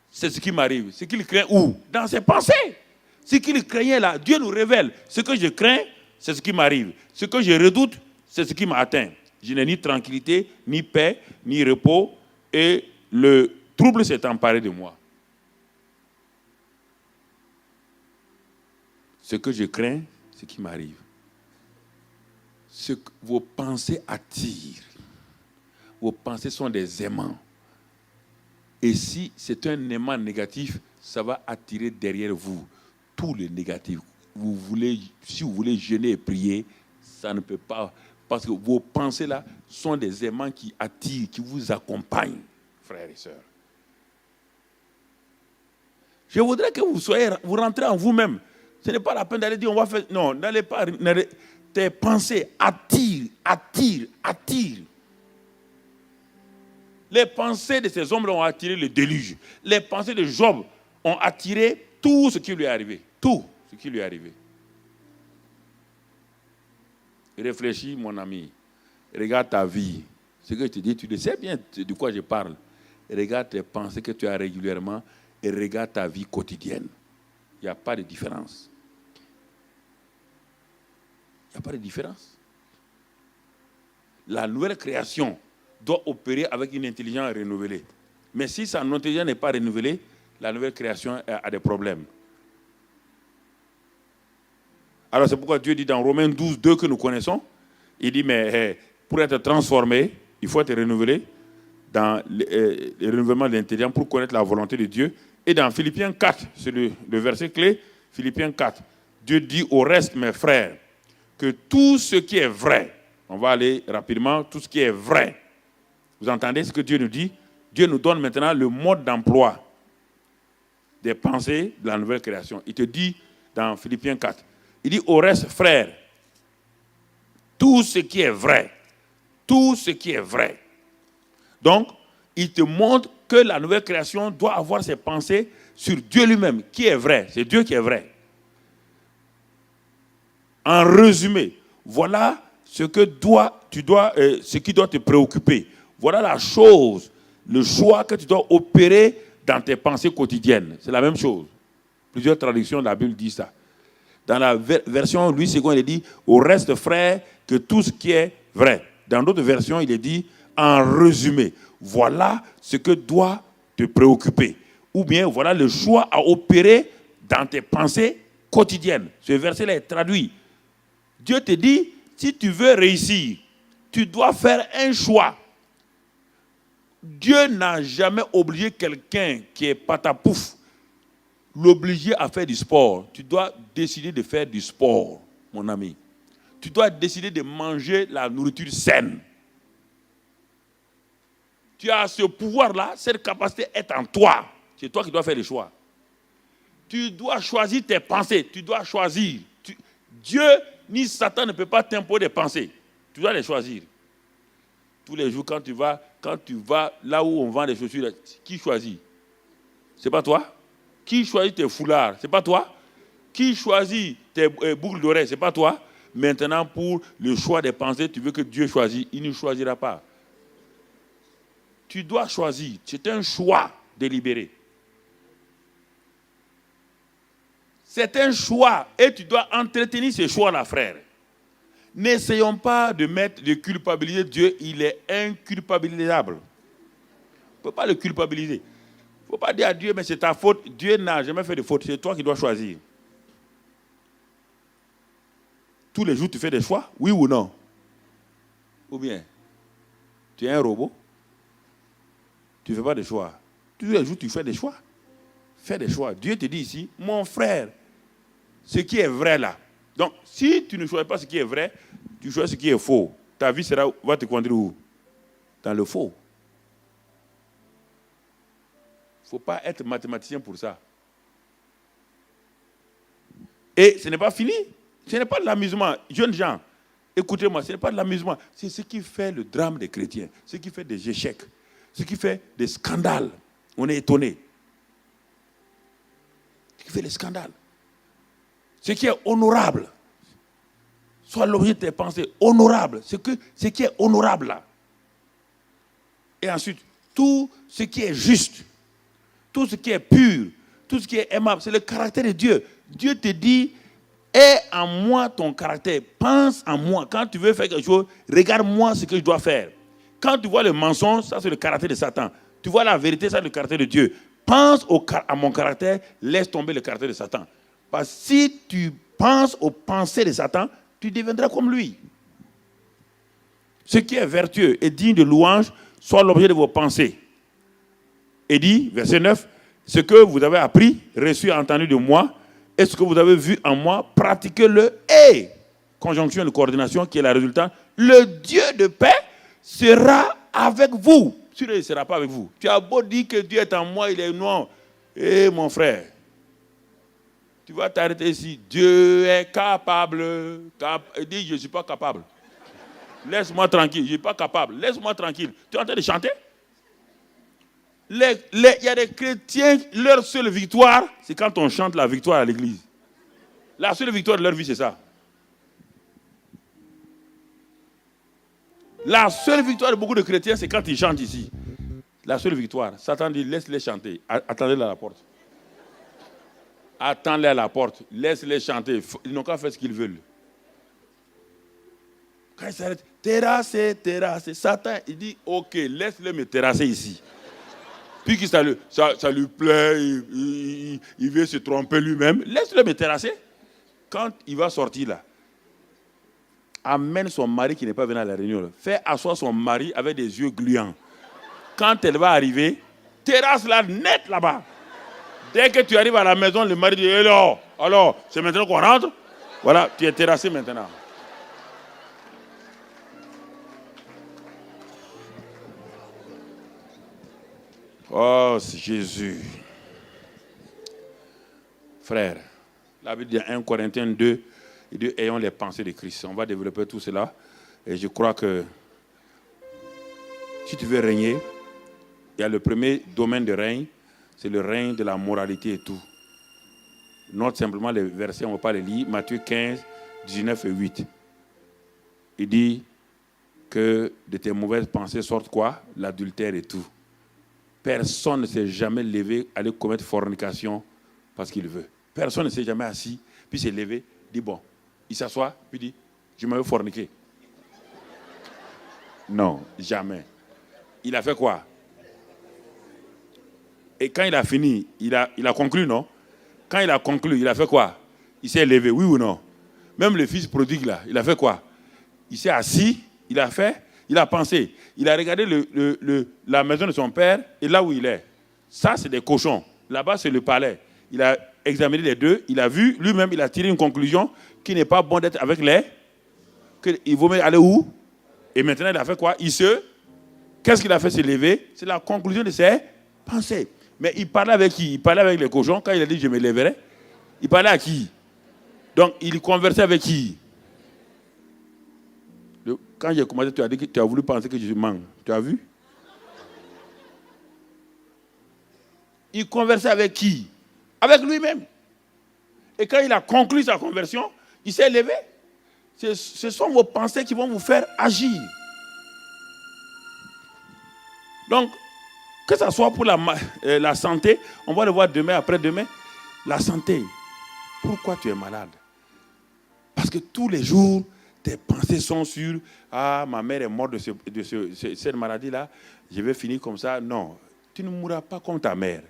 c'est ce qui m'arrive. Ce qu'il craint où? Dans ses pensées. Ce qu'il craignait là, Dieu nous révèle. Ce que je crains, c'est ce qui m'arrive. Ce que je redoute, c'est ce qui m'atteint. Je n'ai ni tranquillité, ni paix, ni repos. Et le trouble s'est emparé de moi. Ce que je crains, c'est ce qui m'arrive. Ce que vos pensées attirent. Vos pensées sont des aimants. Et si c'est un aimant négatif, ça va attirer derrière vous tous les négatifs. Si vous voulez jeûner et prier, ça ne peut pas. Parce que vos pensées-là sont des aimants qui attirent, qui vous accompagnent, frères et sœurs. Je voudrais que vous rentrez en vous-même. Ce n'est pas la peine d'aller dire, on va faire... Non, n'allez pas... Tes pensées attirent. Les pensées de ces hommes-là ont attiré le déluge. Les pensées de Job ont attiré tout ce qui lui est arrivé. Tout ce qui lui est arrivé. Réfléchis, mon ami. Regarde ta vie. Ce que je te dis, tu le sais bien de quoi je parle. Regarde tes pensées que tu as régulièrement et regarde ta vie quotidienne. Il n'y a pas de différence. Il n'y a pas de différence. La nouvelle création doit opérer avec une intelligence renouvelée. Mais si sa intelligence n'est pas renouvelée, la nouvelle création a des problèmes. Alors c'est pourquoi Dieu dit dans Romains 12, 2 que nous connaissons, il dit, mais pour être transformé, il faut être renouvelé dans le renouvellement de l'intérieur pour connaître la volonté de Dieu. Et dans Philippiens 4, c'est le verset clé, Philippiens 4, Dieu dit au reste, mes frères, que tout ce qui est vrai, on va aller rapidement, tout ce qui est vrai. Vous entendez ce que Dieu nous dit? Dieu nous donne maintenant le mode d'emploi des pensées de la nouvelle création. Il te dit dans Philippiens 4, il dit au reste, frères, tout ce qui est vrai, tout ce qui est vrai. Donc, il te montre que la nouvelle création doit avoir ses pensées sur Dieu lui-même, qui est vrai. C'est Dieu qui est vrai. En résumé, voilà ce qui doit te préoccuper. Voilà la chose, le choix que tu dois opérer dans tes pensées quotidiennes. C'est la même chose. Plusieurs traductions de la Bible disent ça. Dans la version Louis II, il est dit au reste, frère, que tout ce qui est vrai. Dans d'autres versions, il est dit en résumé. Voilà ce que doit te préoccuper. Ou bien, voilà le choix à opérer dans tes pensées quotidiennes. Ce verset-là est traduit. Dieu te dit, si tu veux réussir, tu dois faire un choix. Dieu n'a jamais obligé quelqu'un qui est patapouf, l'obliger à faire du sport. Tu dois décider de faire du sport, mon ami. Tu dois décider de manger la nourriture saine. Tu as ce pouvoir-là, cette capacité est en toi. C'est toi qui dois faire les choix. Tu dois choisir tes pensées. Tu dois choisir. Dieu ni Satan ne peut pas t'imposer des pensées. Tu dois les choisir. Tous les jours, quand tu vas là où on vend des chaussures, qui choisit? C'est pas toi? Qui choisit tes foulards? C'est pas toi? Qui choisit tes boucles d'oreilles? C'est pas toi? Maintenant, pour le choix des pensées, tu veux que Dieu choisisse. Il ne choisira pas. Tu dois choisir. C'est un choix délibéré. C'est un choix et tu dois entretenir ce choix-là, frère. N'essayons pas de culpabiliser Dieu, il est inculpabilisable. On ne peut pas le culpabiliser. Il ne faut pas dire à Dieu, mais c'est ta faute. Dieu n'a jamais fait de faute, c'est toi qui dois choisir. Tous les jours, tu fais des choix, oui ou non? Ou bien, tu es un robot? Tu ne fais pas de choix. Tous les jours, tu fais des choix. Fais des choix. Dieu te dit ici, mon frère, ce qui est vrai là. Donc, si tu ne choisis pas ce qui est vrai, tu choisis ce qui est faux. Ta vie va te conduire où? Dans le faux. Il ne faut pas être mathématicien pour ça. Et ce n'est pas fini. Ce n'est pas de l'amusement. Jeunes gens, écoutez-moi, ce n'est pas de l'amusement. C'est ce qui fait le drame des chrétiens. Ce qui fait des échecs. Ce qui fait des scandales. On est étonné. Ce qui fait les scandales. Ce qui est honorable. Soit l'objet de tes pensées. Honorable. Ce qui est honorable là. Et ensuite, tout ce qui est juste. Tout ce qui est pur. Tout ce qui est aimable. C'est le caractère de Dieu. Dieu te dit, aie en moi ton caractère. Pense en moi. Quand tu veux faire quelque chose, regarde-moi ce que je dois faire. Quand tu vois le mensonge, ça c'est le caractère de Satan. Tu vois la vérité, ça c'est le caractère de Dieu. Pense à mon caractère, laisse tomber le caractère de Satan. Parce que si tu penses aux pensées de Satan, tu deviendras comme lui. Ce qui est vertueux et digne de louange soit l'objet de vos pensées. Et dit, verset 9, ce que vous avez appris, reçu, entendu de moi, et ce que vous avez vu en moi, pratiquez-le. Et, conjonction de coordination qui est la résultante, le Dieu de paix sera avec vous. Il ne sera pas avec vous. Tu as beau dire que Dieu est en moi, il est non. Eh mon frère, tu vas t'arrêter ici. Dieu est capable. Il dit, je ne suis pas capable. Laisse-moi tranquille, je ne suis pas capable. Laisse-moi tranquille. Tu es en train de chanter? Il y a des chrétiens, leur seule victoire, c'est quand on chante la victoire à l'église. La seule victoire de leur vie, c'est ça. La seule victoire de beaucoup de chrétiens, c'est quand ils chantent ici. La seule victoire. Satan dit, laisse-les chanter. Attendez-les à la porte. Attends-les à la porte. Laisse-les chanter. Ils n'ont qu'à faire ce qu'ils veulent. Quand ils s'arrêtent, terrasser, terrasser. Satan, il dit, ok, laisse-le me terrasser ici. Puis que ça lui plaît, il veut se tromper lui-même. Laisse-le me terrasser. Quand il va sortir là, amène son mari qui n'est pas venu à la réunion. Fais asseoir son mari avec des yeux gluants. quand elle va arriver, terrasse là, net là-bas. Dès que tu arrives à la maison, le mari dit, alors, c'est maintenant qu'on rentre. Voilà, tu es terrassé maintenant. Oh, c'est Jésus. Frère, la Bible dit 1 Corinthiens 2, il dit, ayons les pensées de Christ. On va développer tout cela. Et je crois que si tu veux régner, il y a le premier domaine de règne, c'est le règne de la moralité et tout. Note simplement les versets, on ne va pas les lire. Matthieu 15, 19 et 8. Il dit que de tes mauvaises pensées sortent quoi? L'adultère et tout. Personne ne s'est jamais levé à aller commettre fornication parce qu'il veut. Personne ne s'est jamais assis, puis s'est levé, dit bon, il s'assoit, puis dit, je me veux forniquer. Non, jamais. Il a fait quoi? Et quand il a fini, il a conclu, non? Quand il a conclu, il a fait quoi? Il s'est levé, oui ou non? Même le fils prodigue là, il a fait quoi? Il s'est assis, il a fait, il a pensé. Il a regardé la maison de son père et là où il est. Ça, c'est des cochons. Là-bas, c'est le palais. Il a examiné les deux, il a vu, lui-même, il a tiré une conclusion qu'il n'est pas bon d'être avec les... Il vaut mieux aller où? Et maintenant, il a fait quoi? Qu'est-ce qu'il a fait se lever? C'est la conclusion de ses pensées. Mais il parlait avec qui? Il parlait avec les cochons. Quand il a dit « je me lèverai », il parlait à qui? Donc, il conversait avec qui? Quand j'ai commencé, tu as dit que tu as voulu penser que je mens. Tu as vu? Il conversait avec qui? Avec lui-même. Et quand il a conclu sa conversion, il s'est levé. Ce sont vos pensées qui vont vous faire agir. Donc, que ce soit pour la santé, on va le voir demain, après-demain, la santé. Pourquoi tu es malade? Parce que tous les jours, tes pensées sont sur « Ah, ma mère est morte de cette maladie-là, je vais finir comme ça. » Non, tu ne mourras pas comme ta mère.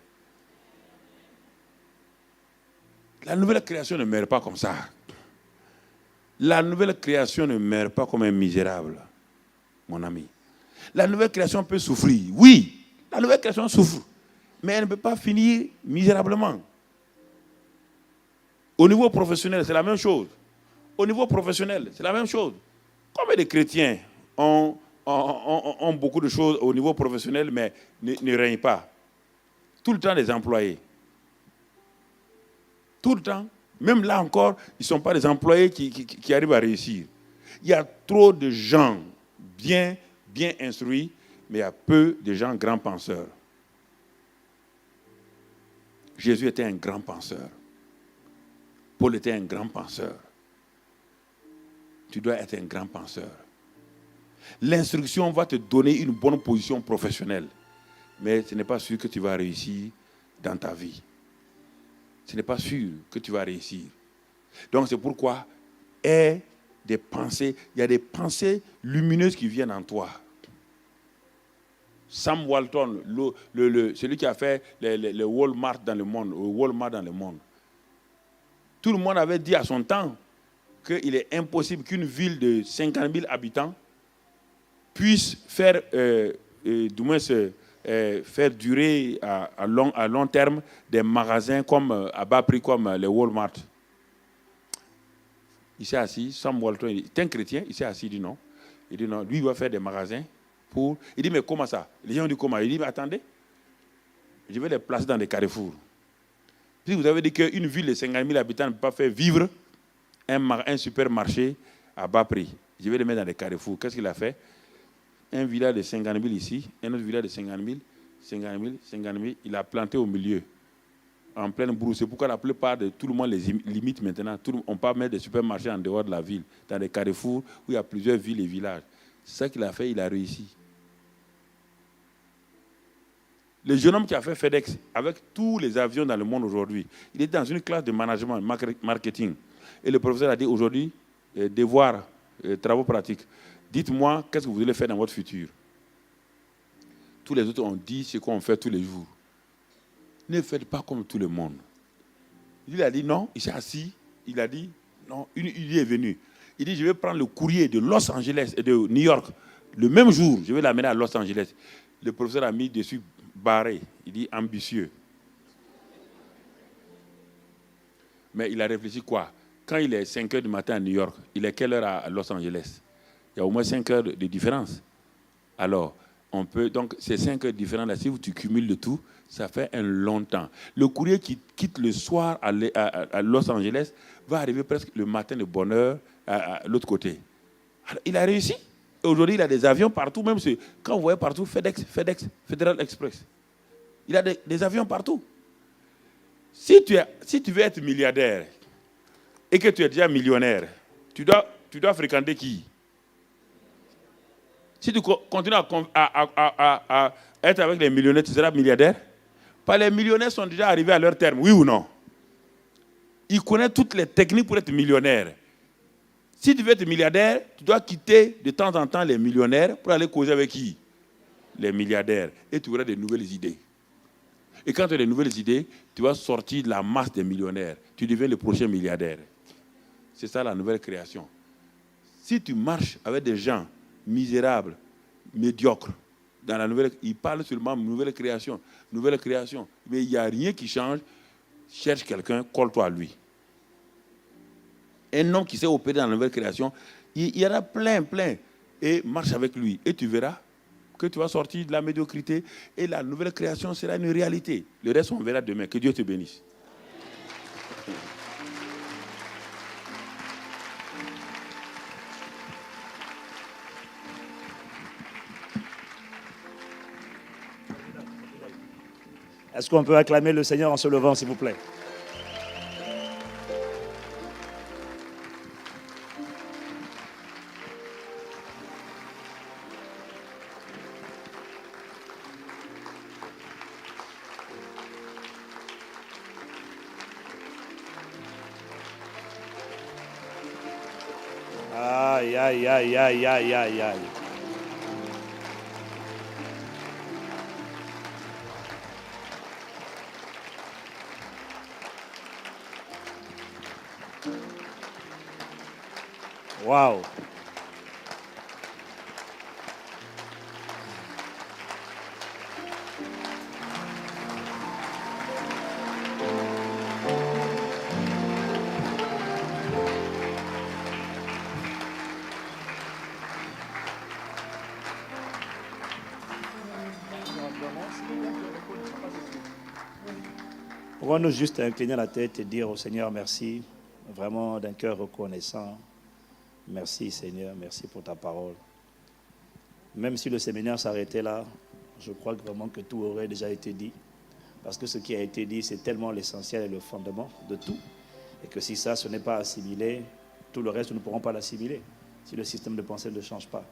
La nouvelle création ne meurt pas comme ça. La nouvelle création ne meurt pas comme un misérable, mon ami. La nouvelle création peut souffrir. Oui, la nouvelle création souffre. Mais elle ne peut pas finir misérablement. Au niveau professionnel, c'est la même chose. Au niveau professionnel, c'est la même chose. Combien de chrétiens ont beaucoup de choses au niveau professionnel, mais ne règnent pas? Tout le temps des employés. Tout le temps. Même là encore, ils ne sont pas des employés qui arrivent à réussir. Il y a trop de gens bien instruits, mais il y a peu de gens grands penseurs. Jésus était un grand penseur. Paul était un grand penseur. Tu dois être un grand penseur. L'instruction va te donner une bonne position professionnelle, mais ce n'est pas sûr que tu vas réussir dans ta vie. Ce n'est pas sûr que tu vas réussir. Donc c'est pourquoi aie des pensées. Il y a des pensées lumineuses qui viennent en toi. Sam Walton, celui qui a fait le Walmart dans le monde, tout le monde avait dit à son temps qu'il est impossible qu'une ville de 50 000 habitants puisse faire, faire durer à long terme des magasins à bas prix comme les Walmart. Il s'est assis, Sam Walton, il est un chrétien, il s'est assis, il dit non. Il dit non, lui il va faire des magasins pour... Il dit mais comment ça? Les gens ont dit comment? Il dit mais attendez, je vais les placer dans des carrefours. Si vous avez dit qu'une ville de 50 000 habitants ne peut pas faire vivre un supermarché à bas prix, je vais les mettre dans des carrefours. Qu'est-ce qu'il a fait? Un village de 50 000 ici, un autre village de 50 000, il a planté au milieu, en pleine brousse. C'est pourquoi la plupart de tout le monde les limite maintenant. On peut mettre des supermarchés en dehors de la ville, dans des carrefours où il y a plusieurs villes et villages. C'est ça qu'il a fait, il a réussi. Le jeune homme qui a fait FedEx, avec tous les avions dans le monde aujourd'hui, il était dans une classe de management, marketing. Et le professeur a dit aujourd'hui, devoir, travaux pratiques. Dites-moi, qu'est-ce que vous voulez faire dans votre futur? Tous les autres ont dit ce qu'on fait tous les jours. Ne faites pas comme tout le monde. Il a dit non, il s'est assis, il a dit non, une idée est venue. Il dit je vais prendre le courrier de Los Angeles et de New York. Le même jour, je vais l'amener à Los Angeles. le professeur a mis dessus barré. Il dit ambitieux. Mais il a réfléchi quoi? Quand il est 5 heures du matin à New York, il est quelle heure à Los Angeles? Il y a au moins 5 heures de différence. Alors, on peut, donc ces 5 heures différentes, là, si tu cumules le tout, ça fait un long temps. Le courrier qui quitte le soir à Los Angeles va arriver presque le matin de bonne heure à l'autre côté. Alors, il a réussi. Aujourd'hui, il a des avions partout, même quand vous voyez partout, FedEx, Federal Express. Il a des avions partout. Si tu veux être milliardaire et que tu es déjà millionnaire, tu dois fréquenter qui? Si tu continues à être avec les millionnaires, tu seras milliardaire? Pas les millionnaires sont déjà arrivés à leur terme, oui ou non? Ils connaissent toutes les techniques pour être millionnaire. Si tu veux être milliardaire, tu dois quitter de temps en temps les millionnaires pour aller causer avec qui? Les milliardaires. Et tu auras des nouvelles idées. Et quand tu as des nouvelles idées, tu vas sortir de la masse des millionnaires. Tu deviens le prochain milliardaire. C'est ça la nouvelle création. Si tu marches avec des gens misérables, médiocres, dans la nouvelle, ils parlent seulement de nouvelle création, mais il n'y a rien qui change. Cherche quelqu'un, colle-toi à lui. Un homme qui s'est opéré dans la nouvelle création, il y en a plein, et marche avec lui. Et tu verras que tu vas sortir de la médiocrité et la nouvelle création sera une réalité. Le reste, on verra demain. Que Dieu te bénisse. Est-ce qu'on peut acclamer le Seigneur en se levant, s'il vous plaît? Aïe, aïe, aïe, aïe, aïe, aïe, aïe. Wow. Pourquoi-nous juste incliner la tête et dire au Seigneur merci, vraiment d'un cœur reconnaissant. Merci Seigneur, merci pour ta parole. Même si le séminaire s'arrêtait là, je crois vraiment que tout aurait déjà été dit. Parce que ce qui a été dit, c'est tellement l'essentiel et le fondement de tout. Et que si ça, ce n'est pas assimilé, tout le reste, nous ne pourrons pas l'assimiler. Si le système de pensée ne change pas.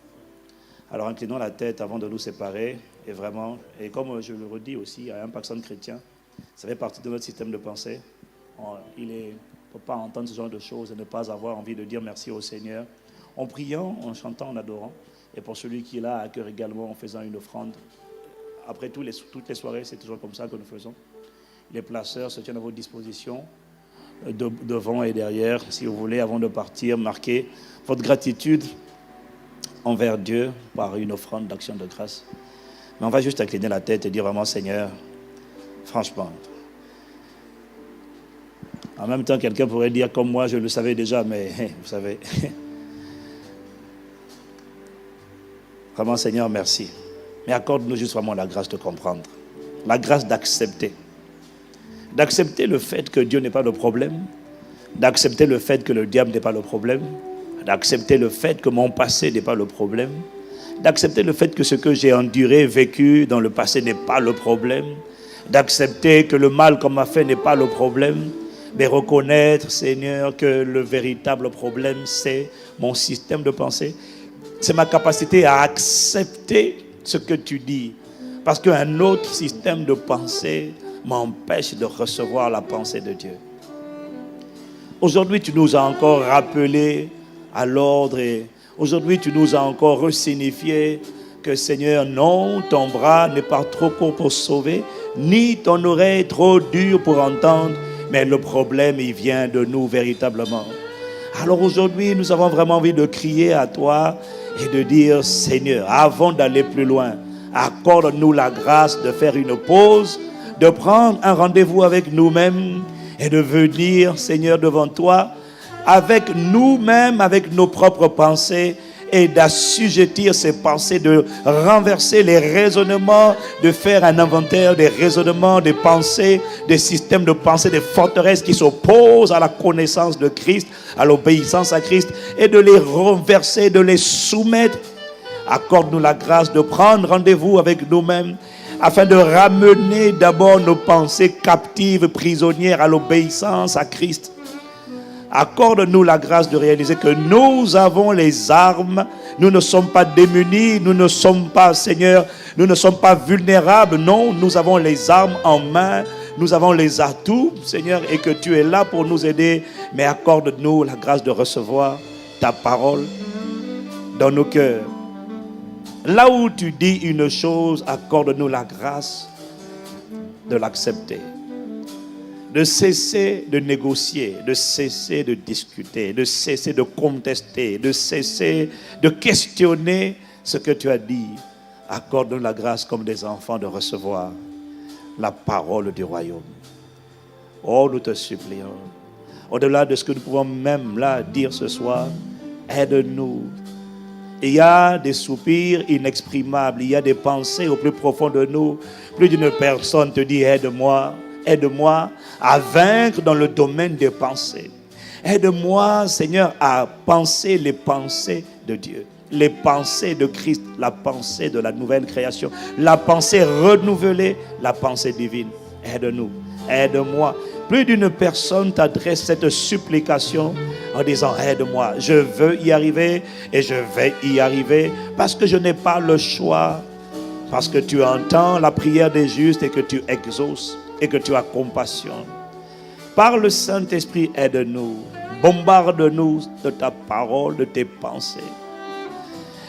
Alors inclinons la tête avant de nous séparer. Et vraiment, et comme je le redis aussi à un personne chrétien, ça fait partie de notre système de pensée. Il ne faut pas entendre ce genre de choses et ne pas avoir envie de dire merci au Seigneur. En priant, en chantant, en adorant. Et pour celui qui est là à cœur également, en faisant une offrande. Après toutes les soirées, c'est toujours comme ça que nous faisons. Les placeurs se tiennent à votre disposition, devant et derrière. Si vous voulez, avant de partir, marquer votre gratitude envers Dieu par une offrande d'action de grâce. Mais on va juste incliner la tête et dire vraiment, Seigneur, franchement. En même temps, quelqu'un pourrait dire comme moi, je le savais déjà, mais vous savez. Vraiment, Seigneur, merci. Mais accorde-nous juste vraiment la grâce de comprendre. La grâce d'accepter. D'accepter le fait que Dieu n'est pas le problème. D'accepter le fait que le diable n'est pas le problème. D'accepter le fait que mon passé n'est pas le problème. D'accepter le fait que ce que j'ai enduré, vécu dans le passé n'est pas le problème. D'accepter que le mal qu'on m'a fait n'est pas le problème. Mais reconnaître, Seigneur, que le véritable problème, c'est mon système de pensée. C'est ma capacité à accepter ce que tu dis. Parce qu'un autre système de pensée m'empêche de recevoir la pensée de Dieu. Aujourd'hui, tu nous as encore rappelé à l'ordre et aujourd'hui, tu nous as encore resignifié que Seigneur, non, ton bras n'est pas trop court pour sauver, ni ton oreille trop dure pour entendre, mais le problème, il vient de nous véritablement. Alors aujourd'hui, nous avons vraiment envie de crier à toi et de dire, Seigneur, avant d'aller plus loin, Accorde-nous la grâce de faire une pause, de prendre un rendez-vous avec nous-mêmes et de venir, Seigneur, devant toi, avec nous-mêmes, avec nos propres pensées, et d'assujettir ces pensées, de renverser les raisonnements, de faire un inventaire des raisonnements, des pensées, des systèmes de pensée, des forteresses qui s'opposent à la connaissance de Christ, à l'obéissance à Christ, et de les renverser, de les soumettre. Accorde-nous la grâce de prendre rendez-vous avec nous-mêmes afin de ramener d'abord nos pensées captives, prisonnières à l'obéissance à Christ. Accorde-nous la grâce de réaliser que nous avons les armes, nous ne sommes pas démunis, nous ne sommes pas, Seigneur, nous ne sommes pas vulnérables, non, nous avons les armes en main, nous avons les atouts, Seigneur, et que tu es là pour nous aider, mais accorde-nous la grâce de recevoir ta parole dans nos cœurs. Là où tu dis une chose, accorde-nous la grâce de l'accepter. De cesser de négocier, de cesser de discuter, de cesser de contester, de cesser de questionner ce que tu as dit. Accorde-nous la grâce comme des enfants de recevoir la parole du royaume. Oh, nous te supplions. Au-delà de ce que nous pouvons même là dire ce soir, aide-nous. Il y a des soupirs inexprimables, il y a des pensées au plus profond de nous. Plus d'une personne te dit, aide-moi. Aide-moi à vaincre dans le domaine des pensées. Aide-moi, Seigneur, à penser les pensées de Dieu, les pensées de Christ, la pensée de la nouvelle création, la pensée renouvelée, la pensée divine. Aide-nous, aide-moi. Plus d'une personne t'adresse cette supplication en disant, aide-moi, je veux y arriver et je vais y arriver parce que je n'ai pas le choix, parce que tu entends la prière des justes et que tu exauces. Et que tu as compassion. Par le Saint-Esprit, aide-nous. Bombarde-nous de ta parole, de tes pensées.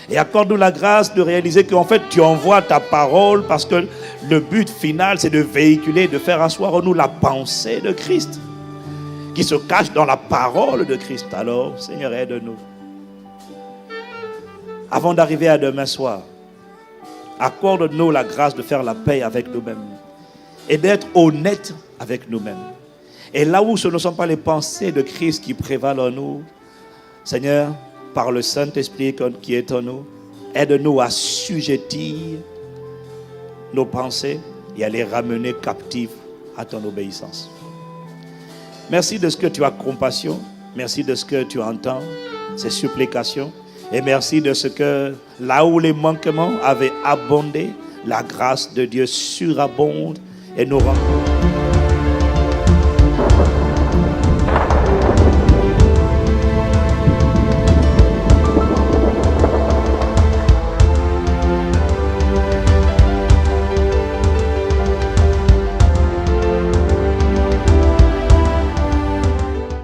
Et accorde-nous la grâce de réaliser qu'en fait, tu envoies ta parole parce que le but final, c'est de véhiculer, de faire asseoir en nous la pensée de Christ qui se cache dans la parole de Christ. Alors, Seigneur, aide-nous. Avant d'arriver à demain soir, accorde-nous la grâce de faire la paix avec nous-mêmes. Et d'être honnête avec nous-mêmes. Et là où ce ne sont pas les pensées de Christ qui prévalent en nous, Seigneur, par le Saint-Esprit qui est en nous, aide-nous à assujettir nos pensées et à les ramener captives à ton obéissance. Merci de ce que tu as compassion, merci de ce que tu entends, ces supplications, et merci de ce que là où les manquements avaient abondé, la grâce de Dieu surabonde et nous rencontre.